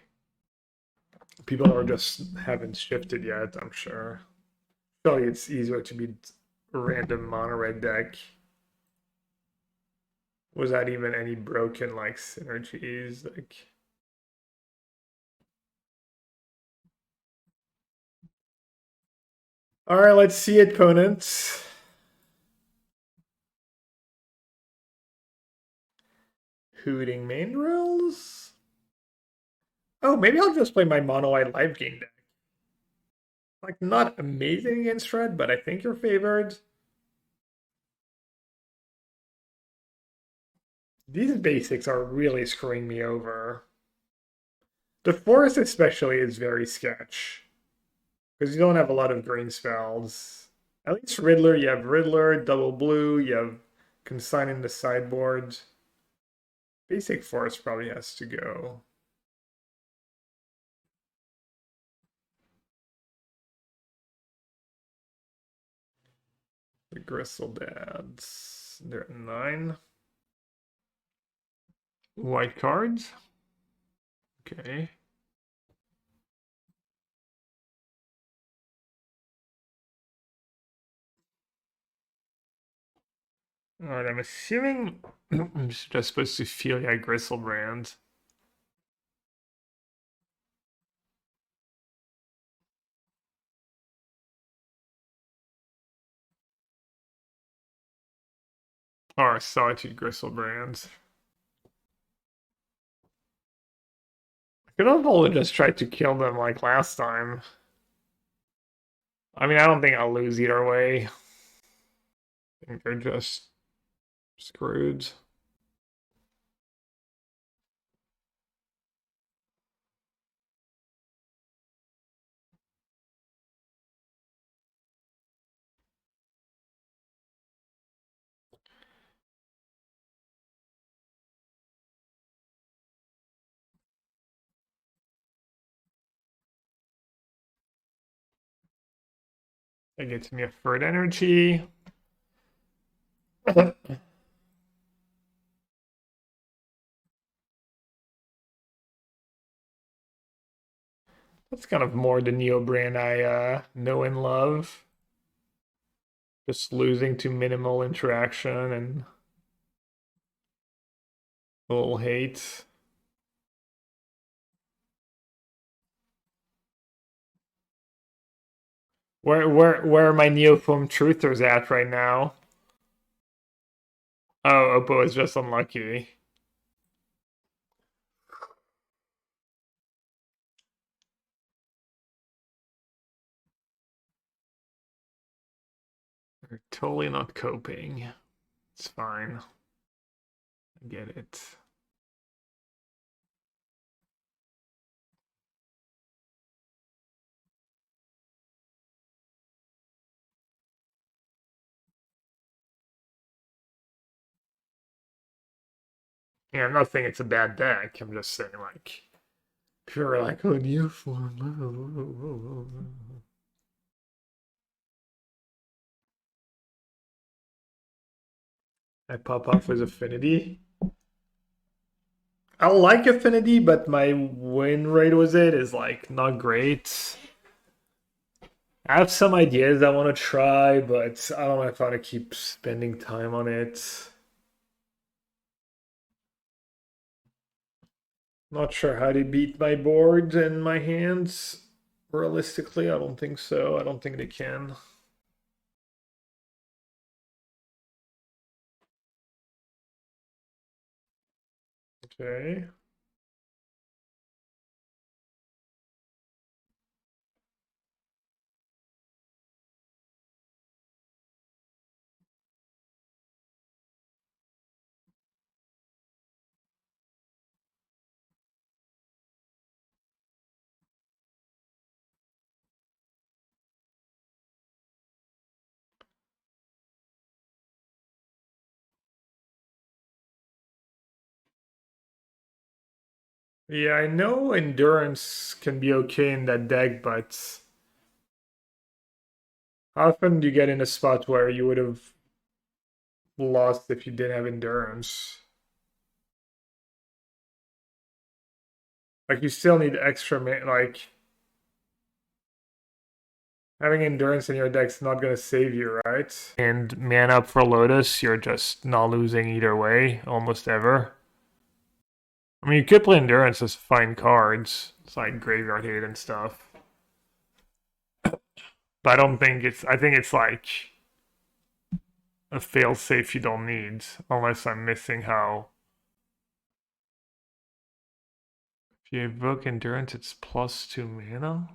[SPEAKER 1] People are just haven't shifted yet, I'm sure. I feel like it's easier to beat a random mono red deck. Was that even any broken like synergies? Like alright, let's see it, opponents. Hooting main drills. Oh, maybe I'll just play my mono white live game deck. Like not amazing against red, but I think you're favored. These basics are really screwing me over. The forest especially is very sketch. Because you don't have a lot of green spells. At least Riddler, you have Riddler, double blue, you have Consign in the sideboard. Basic forest probably has to go. The Gristle Dads. They're at 9. White cards. Okay. Alright, I'm assuming I'm just supposed to feel like Gristlebrand. Or Solitude Gristlebrand. I could have only just tried to kill them like last time. I mean, I don't think I'll lose either way. I think they're just screwed. That gets me a Furt Energy. That's kind of more the Neo brand I know and love. Just losing to minimal interaction and a little hate. Where are my Neofoam truthers at right now? Oh, Oppo is just unlucky. They're totally not coping. It's fine. I get it. Yeah, I'm not saying it's a bad deck. I'm just saying, like, if you're like, oh, new form. I pop off with Affinity. I like Affinity, but my win rate with it is like not great. I have some ideas I want to try, but I don't know if I want to keep spending time on it. Not sure how to beat my board and my hands. Realistically, I don't think so. I don't think they can. Okay. Yeah, I know endurance can be okay in that deck, but how often do you get in a spot where you would have lost if you didn't have endurance? Like you still need extra like having endurance in your deck's not gonna save you, right? And man up for Lotus, you're just not losing either way, almost ever. I mean, you could play endurance as fine cards. It's like graveyard hate and stuff. But I don't think it's. I think it's like a fail safe you don't need, unless I'm missing how. If you evoke endurance, it's +2 mana.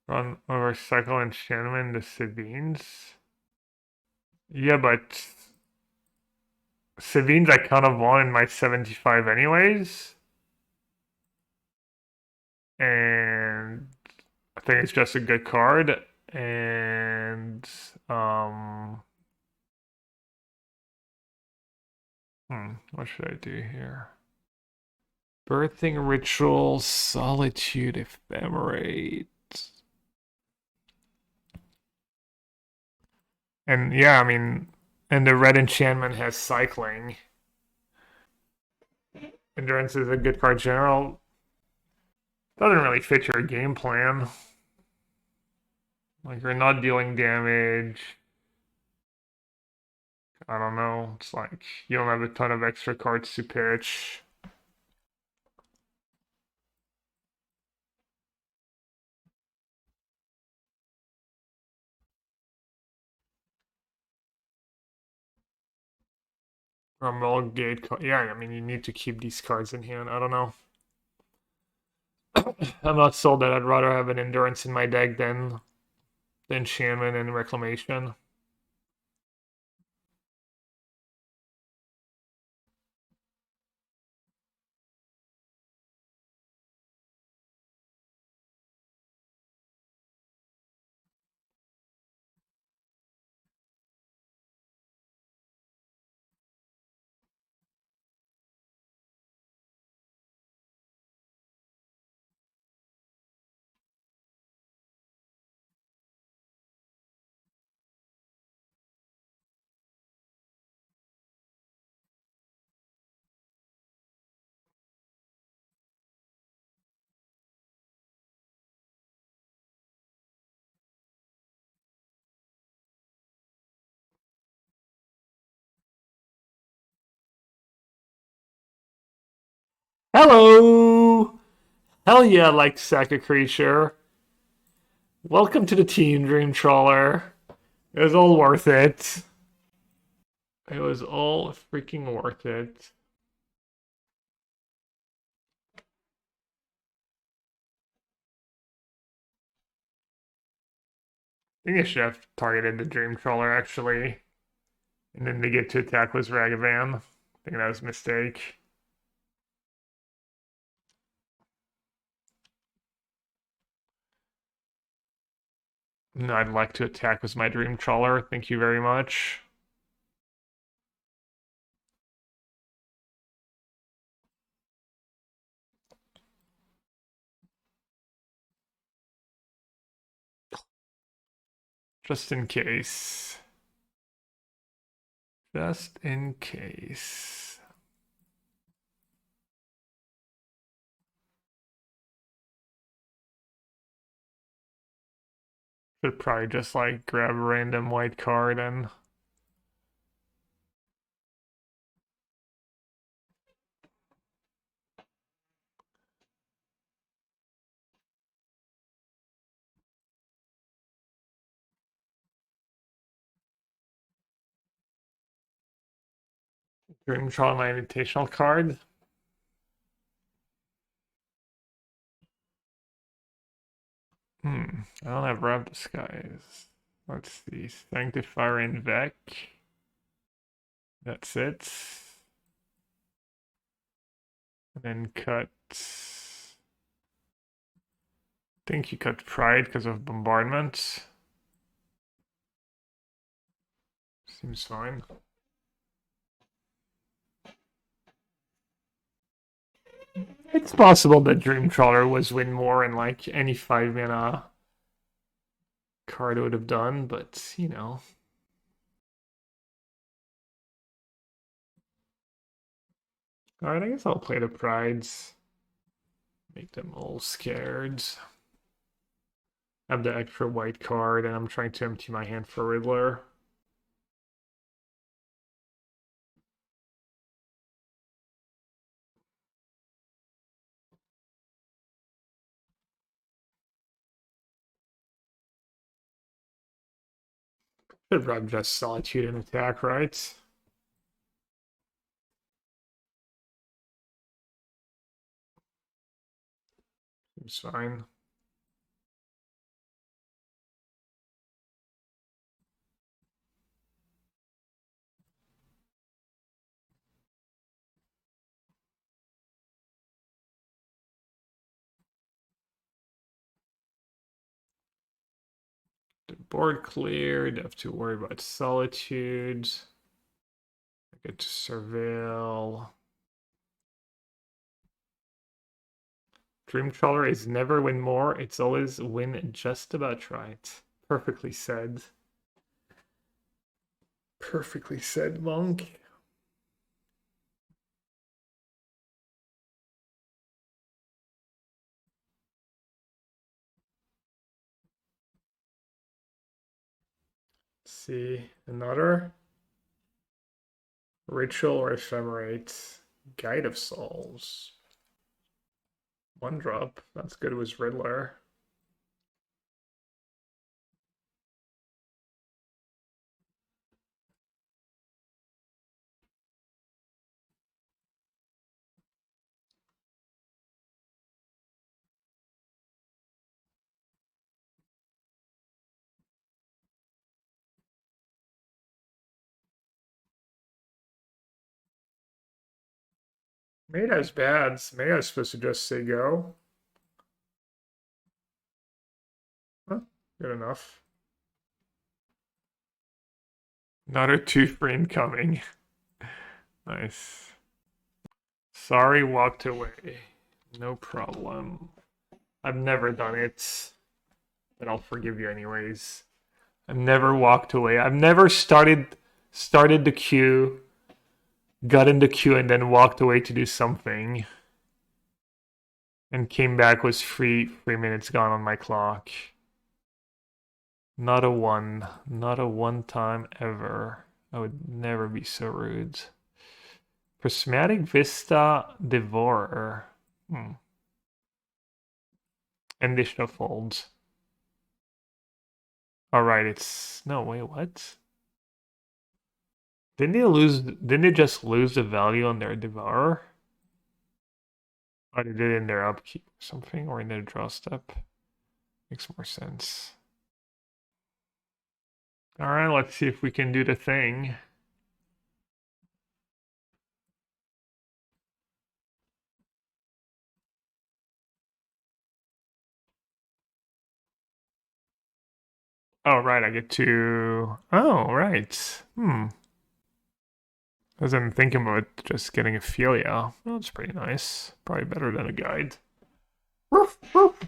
[SPEAKER 1] Run over cycle enchantment to Savines. Yeah, but Savines I kind of want in my 75 anyways. And I think it's just a good card. And what should I do here? Birthing ritual, solitude, ephemerate. And yeah, I mean, and the red enchantment has cycling. Endurance is a good card general. Doesn't really fit your game plan. Like you're not dealing damage. I don't know. It's like you don't have a ton of extra cards to pitch. Gate. Yeah, I mean, you need to keep these cards in hand. I don't know. I'm not sold that I'd rather have an endurance in my deck than the enchantment and reclamation. Hello! Hell yeah, like sack a creature. Welcome to the team, Dream Trawler. It was all worth it. It was all freaking worth it. I think I should have targeted the Dream Trawler actually. And then to get to attack was Ragavan. I think that was a mistake. No, I'd like to attack with my Dream Trawler. Thank you very much. Just in case. Just in case. Should probably just like grab a random white card and Dream Trawler my invitational card. I don't have Wrap Disguise. Let's see. Sanctifier and Vec. That's it. And then cut. I think you cut Pride because of bombardment. Seems fine. It's possible that Dream Trawler was win more and like any 5 mana card would have done, but you know. Alright, I guess I'll play the Prides. Make them all scared. I have the extra white card and I'm trying to empty my hand for Riddler. Should probably just Solitude and attack, right? Seems fine. The board cleared, have to worry about Solitude. I get to Surveil. Dream Trawler is never win more, it's always win just about right. Perfectly said. Perfectly said, Monk. Let's see, another Ritual or Ephemerate. Guide of Souls. One drop. That's good with Riddler. Meta's bad. Meta's supposed to just say go. Huh, good enough. Another 2 for incoming. Nice. Sorry, walked away. No problem. I've never done it, but I'll forgive you anyways. I've never walked away. I've never started the queue, got in the queue, and then walked away to do something, and came back was 3 minutes gone on my clock. Not a one time ever. I would never be so rude. Prismatic Vista Devourer. Additional folds. Alright, it's no wait, what? Didn't they just lose the value on their Devourer? Or they did it in their upkeep or something, or in their draw step. Makes more sense. Alright, let's see if we can do the thing. Oh, right, I get to... Oh, right. I wasn't thinking about just getting a Philia. Well, that's pretty nice. Probably better than a guide. Woof, woof.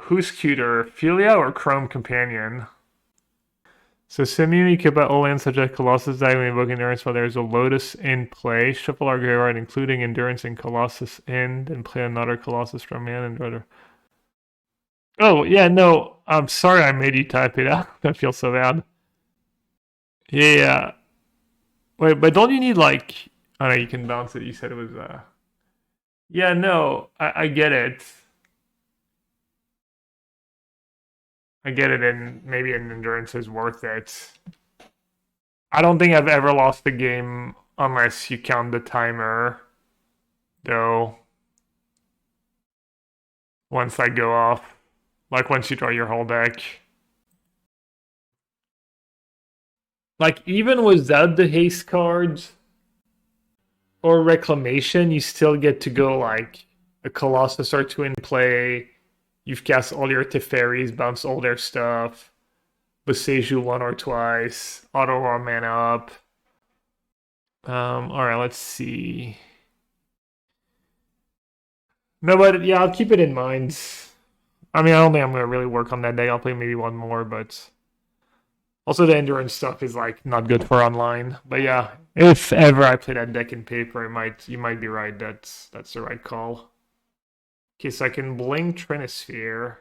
[SPEAKER 1] Who's cuter, Philia or Chrome Companion? So Simeon, you keep out all lands such as Colossus, Diagonally Invoke Endurance while there's a Lotus in play. Shuffle our graveyard, including Endurance and Colossus in, then play another Colossus from hand and draw the... Oh, yeah, no, I'm sorry I made you type it out. I feel so bad. Yeah. Wait, but don't you need like... Oh, no, you can bounce it. You said it was... Yeah, no, I get it. I get it, and maybe an Endurance is worth it. I don't think I've ever lost a game unless you count the timer, though. Once I go off, like once you draw your whole deck. Like even without the haste cards or reclamation, you still get to go like a Colossus or two in play. You've cast all your Teferis, bounce all their stuff. Beseju one or twice. Auto raw mana up. Alright, let's see. No, but yeah, I'll keep it in mind. I mean, I don't think I'm gonna really work on that deck. I'll play maybe one more, but also the endurance stuff is like not good for online. But yeah, if ever I play that deck in paper, you might be right. That's the right call. Okay, so I can blink Trinisphere.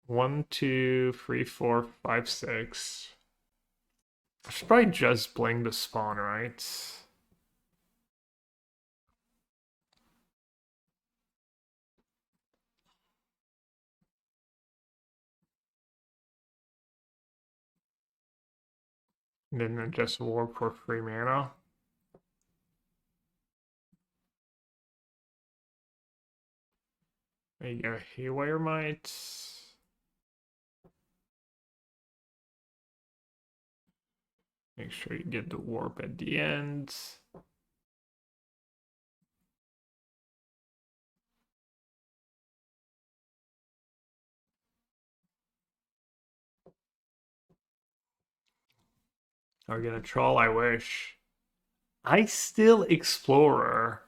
[SPEAKER 1] 1, 2, 3, 4, 5, 6. I should probably just blink the spawn, right? And then just warp for free mana. There you go, Haywire Might. Make sure you get the warp at the end. Are we gonna troll? I wish. I still Explorer.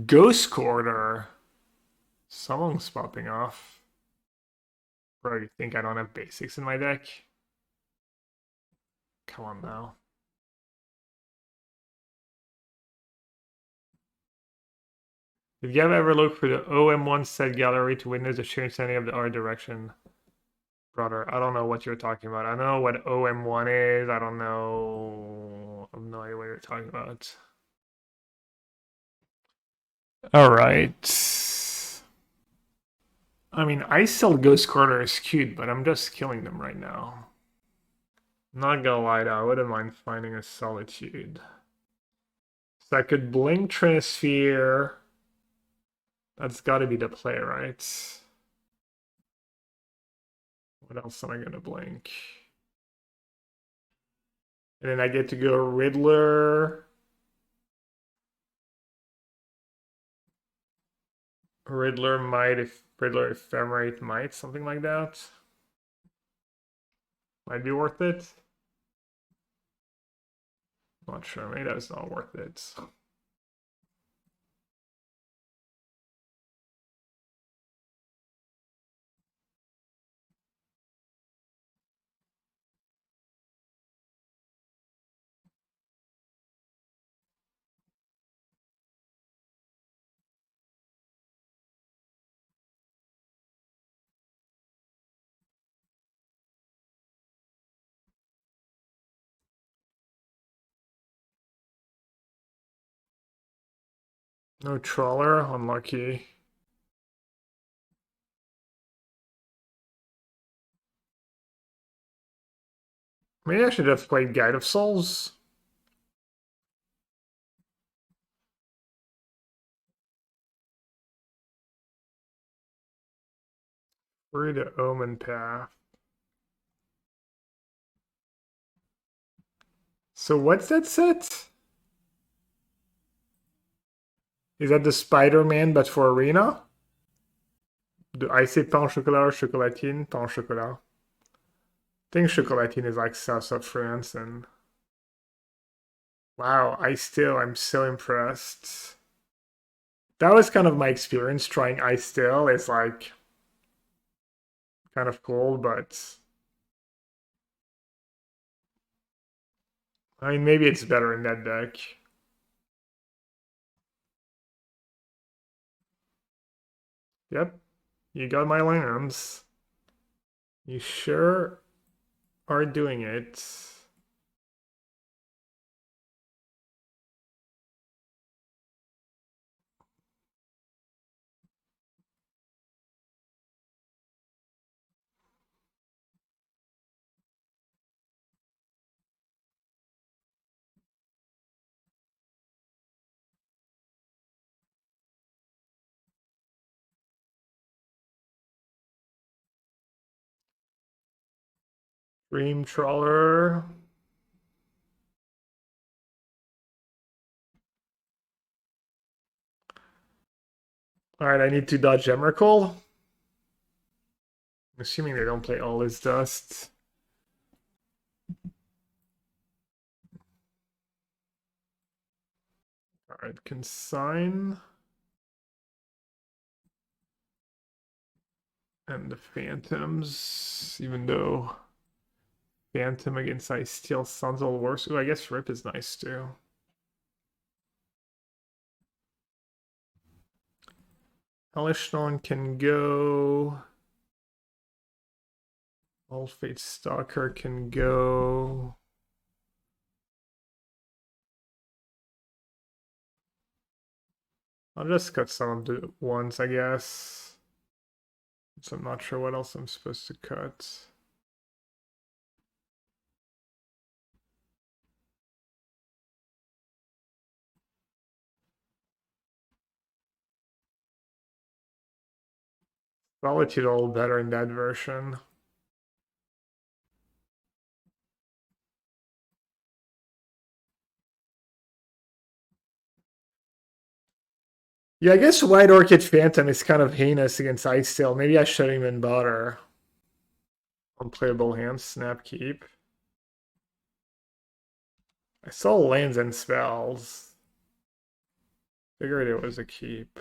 [SPEAKER 1] Ghost Quarter. Someone's popping off. Bro, you think I don't have basics in my deck? Come on now. Did you ever look for the OM1 set gallery to witness the sheer insanity of the art direction? Brother, I don't know what you're talking about. I don't know what OM1 is. I don't know. I have no idea what you're talking about. Alright. I mean, I still Ghost Quarter is cute, but I'm just killing them right now. Not gonna lie though, I wouldn't mind finding a Solitude. So I could blink Trinisphere. That's gotta be the play, right? What else am I gonna blink? And then I get to go Riddler. Riddler might, if Riddler Ephemerate might, something like that. Might be worth it. Not sure, maybe that's not worth it. No Trawler, unlucky. Maybe I should have played Guide of Souls. Through the Omen Path. So what's that set? Is that the Spider-Man but for Arena? I say pain au chocolat or chocolatine? Pain au chocolat. I think chocolatine is like south of France and wow, I'm so impressed. That was kind of my experience trying ice still. It's like kind of cool, but I mean maybe it's better in that deck. Yep, you got my lands. You sure are doing it. Dream Trawler. Alright, I need to dodge Emrakul. I'm assuming they don't play all his dust. Alright, consign. And the Phantoms, even though Phantom against Ice Steel sounds a little worse. Ooh, I guess Rip is nice too. Hellish Thorn can go. Old Fate Stalker can go. I'll just cut some of the ones, I guess. So I'm not sure what else I'm supposed to cut. Solitude a little better in that version. Yeah, I guess White Orchid Phantom is kind of heinous against Ice Steel. Maybe I shouldn't even bother. Unplayable hand, snap keep. I saw lands and spells. Figured it was a keep.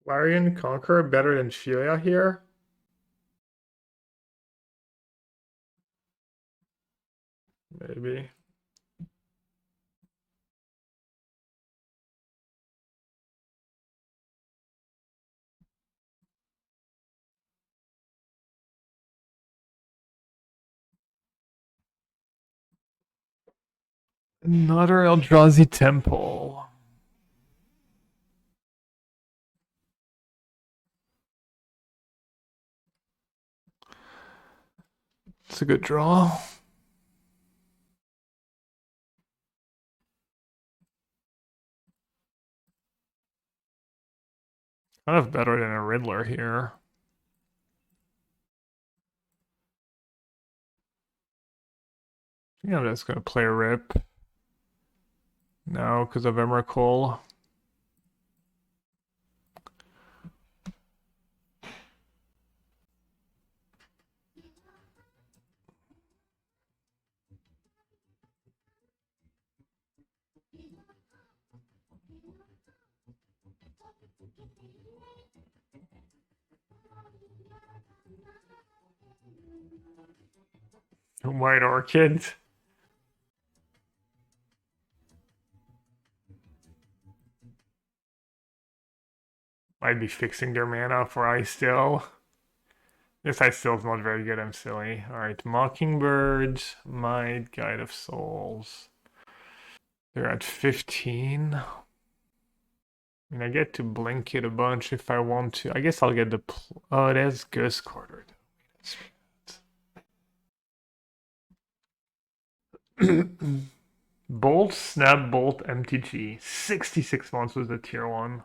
[SPEAKER 1] Larian Conqueror better than Filia here? Maybe. Another Eldrazi Temple. It's a good draw. Kind of better than a Riddler here. I think I'm just gonna play Rip. No, because of Emrakul. White Orchid. Might be fixing their mana for ice still. This ice still is not very good, I'm silly. Alright, Mockingbird, Might, Guide of Souls. They're at 15. I mean, I get to blink it a bunch if I want to. I guess I'll get the... Oh, there's Ghost Quarter. Bolt, Snap, Bolt, MTG. 66 months was the tier 1.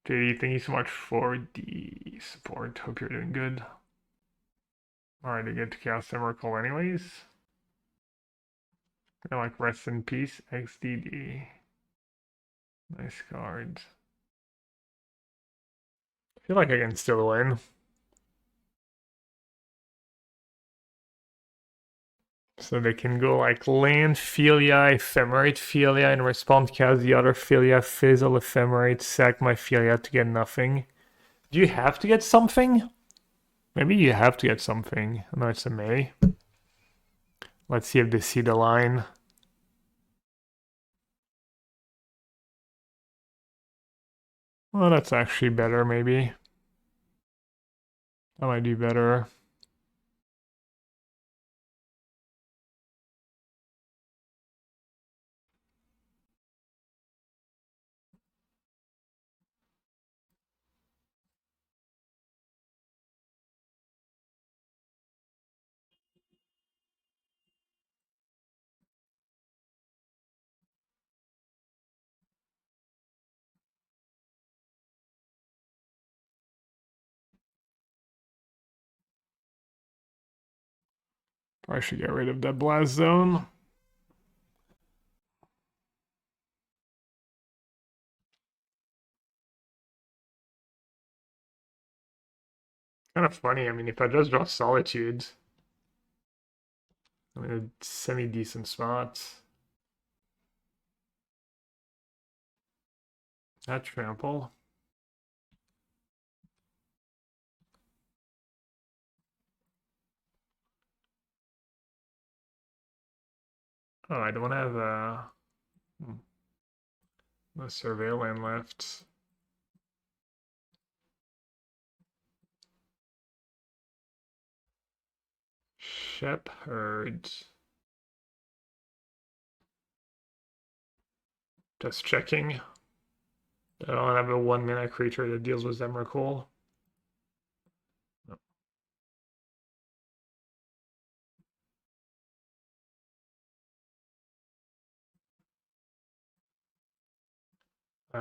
[SPEAKER 1] JD, thank you so much for the support. Hope you're doing good. Alright, I get to cast Emrakul anyways. I like Rest in Peace, XDD. Nice card. I feel like I can still win. So they can go like land, Philia, Ephemerate, Philia, and respond cast the other Philia, Fizzle, Ephemerate, sack my Philia to get nothing. Do you have to get something? Maybe you have to get something. No, it's a May. Let's see if they see the line. Well, that's actually better, maybe. I might do better. Probably should get rid of that blast zone. Kind of funny. I mean, if I just draw Solitude, I'm in a semi-decent spot. That trample. Oh, I don't have no surveil land left. Shepherd. Just checking. I don't have a 1-mana creature that deals with Emrakul. No.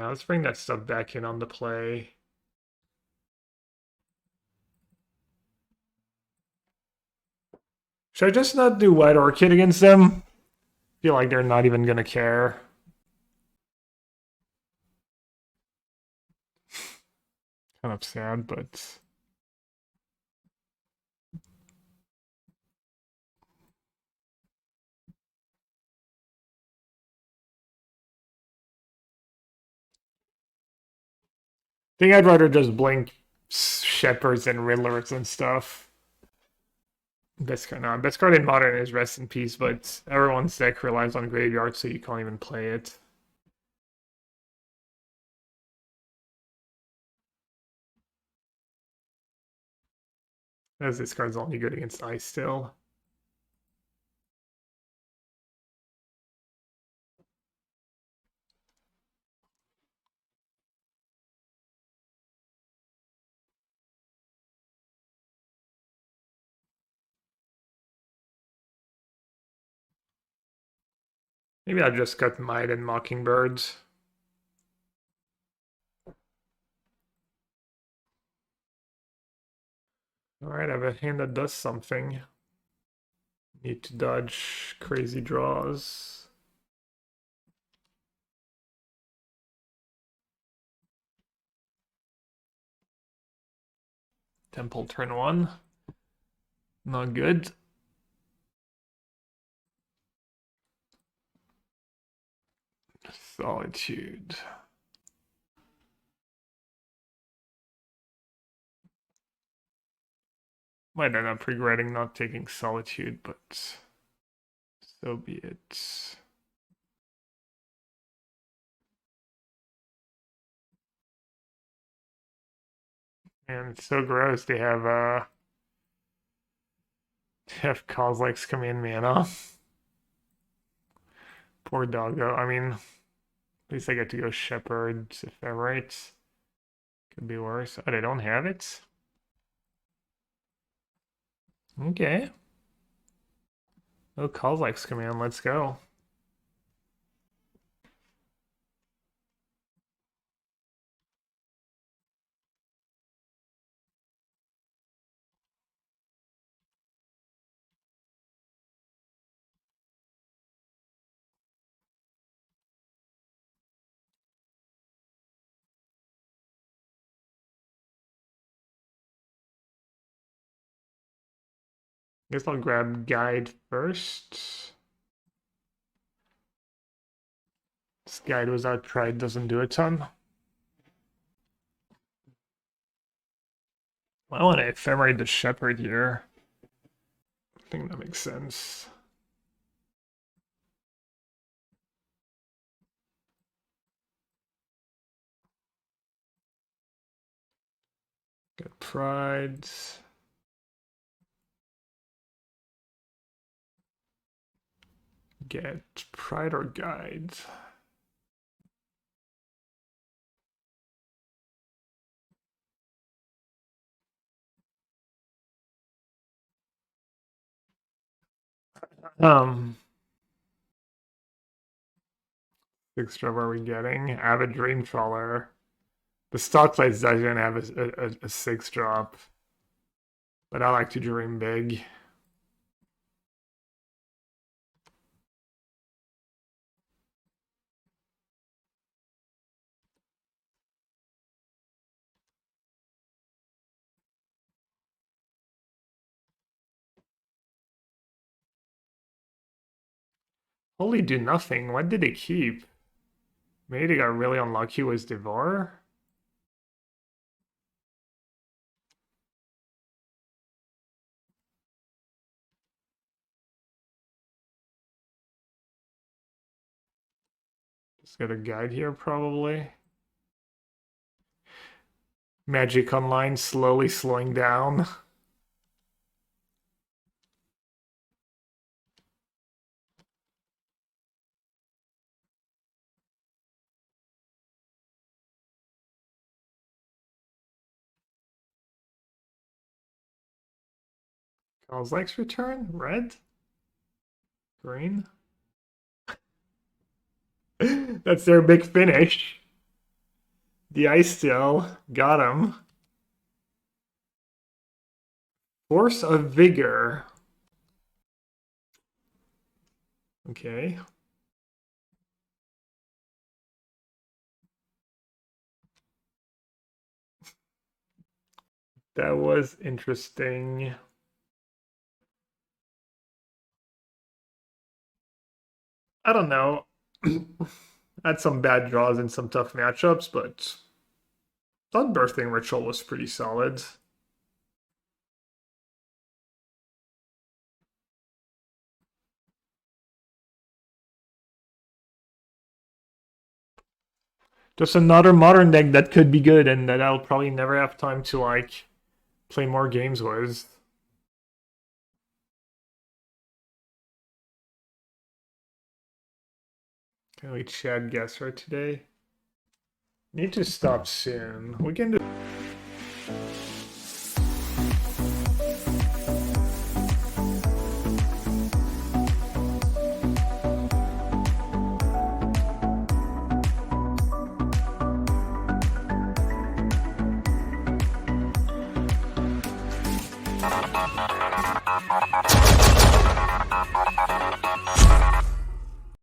[SPEAKER 1] Let's bring that stuff back in on the play. Should I just not do White Orchid against them? Feel like they're not even gonna care. Kind of sad, but I think I'd rather just blink Shepherds and Riddlers and stuff. Best card in Modern is Rest in Peace, but everyone's deck relies on Graveyard, so you can't even play it. As this card's only good against Ice still. Maybe I'll just cut Might and Mockingbirds. Alright, I have a hand that does something. Need to dodge crazy draws. Temple turn 1. Not good. Solitude. Might end up regretting not taking Solitude, but so be it. And it's so gross. They have Kozilek's command mana. Poor doggo. I mean, at least I get to go Shepherd's Ephemerates. Could be worse. Oh, they don't have it? Okay. Oh, Kozilek's command. Let's go. Guess I'll grab Guide first. This Guide was outtried, doesn't do a ton. I want to Ephemerate the Shepherd here. I think that makes sense. Get Pride. Get Pride or Guide. Um, Six drop are we getting? Avid Dreamfaller. The Stocklights doesn't have a six drop, but I like to dream big. Holy do nothing. What did they keep? Maybe they got really unlucky with Devour. Just got a guide here, probably. Magic Online slowly slowing down. Kozilek's return? Red? Green? That's their big finish. The ice still got him. Force of Vigor. Okay. That was interesting. I don't know. Had some bad draws and some tough matchups, but that birthing ritual was pretty solid. Just another modern deck that could be good and that I'll probably never have time to like play more games with. Can we Chad Guesser today? Need to stop soon. We can do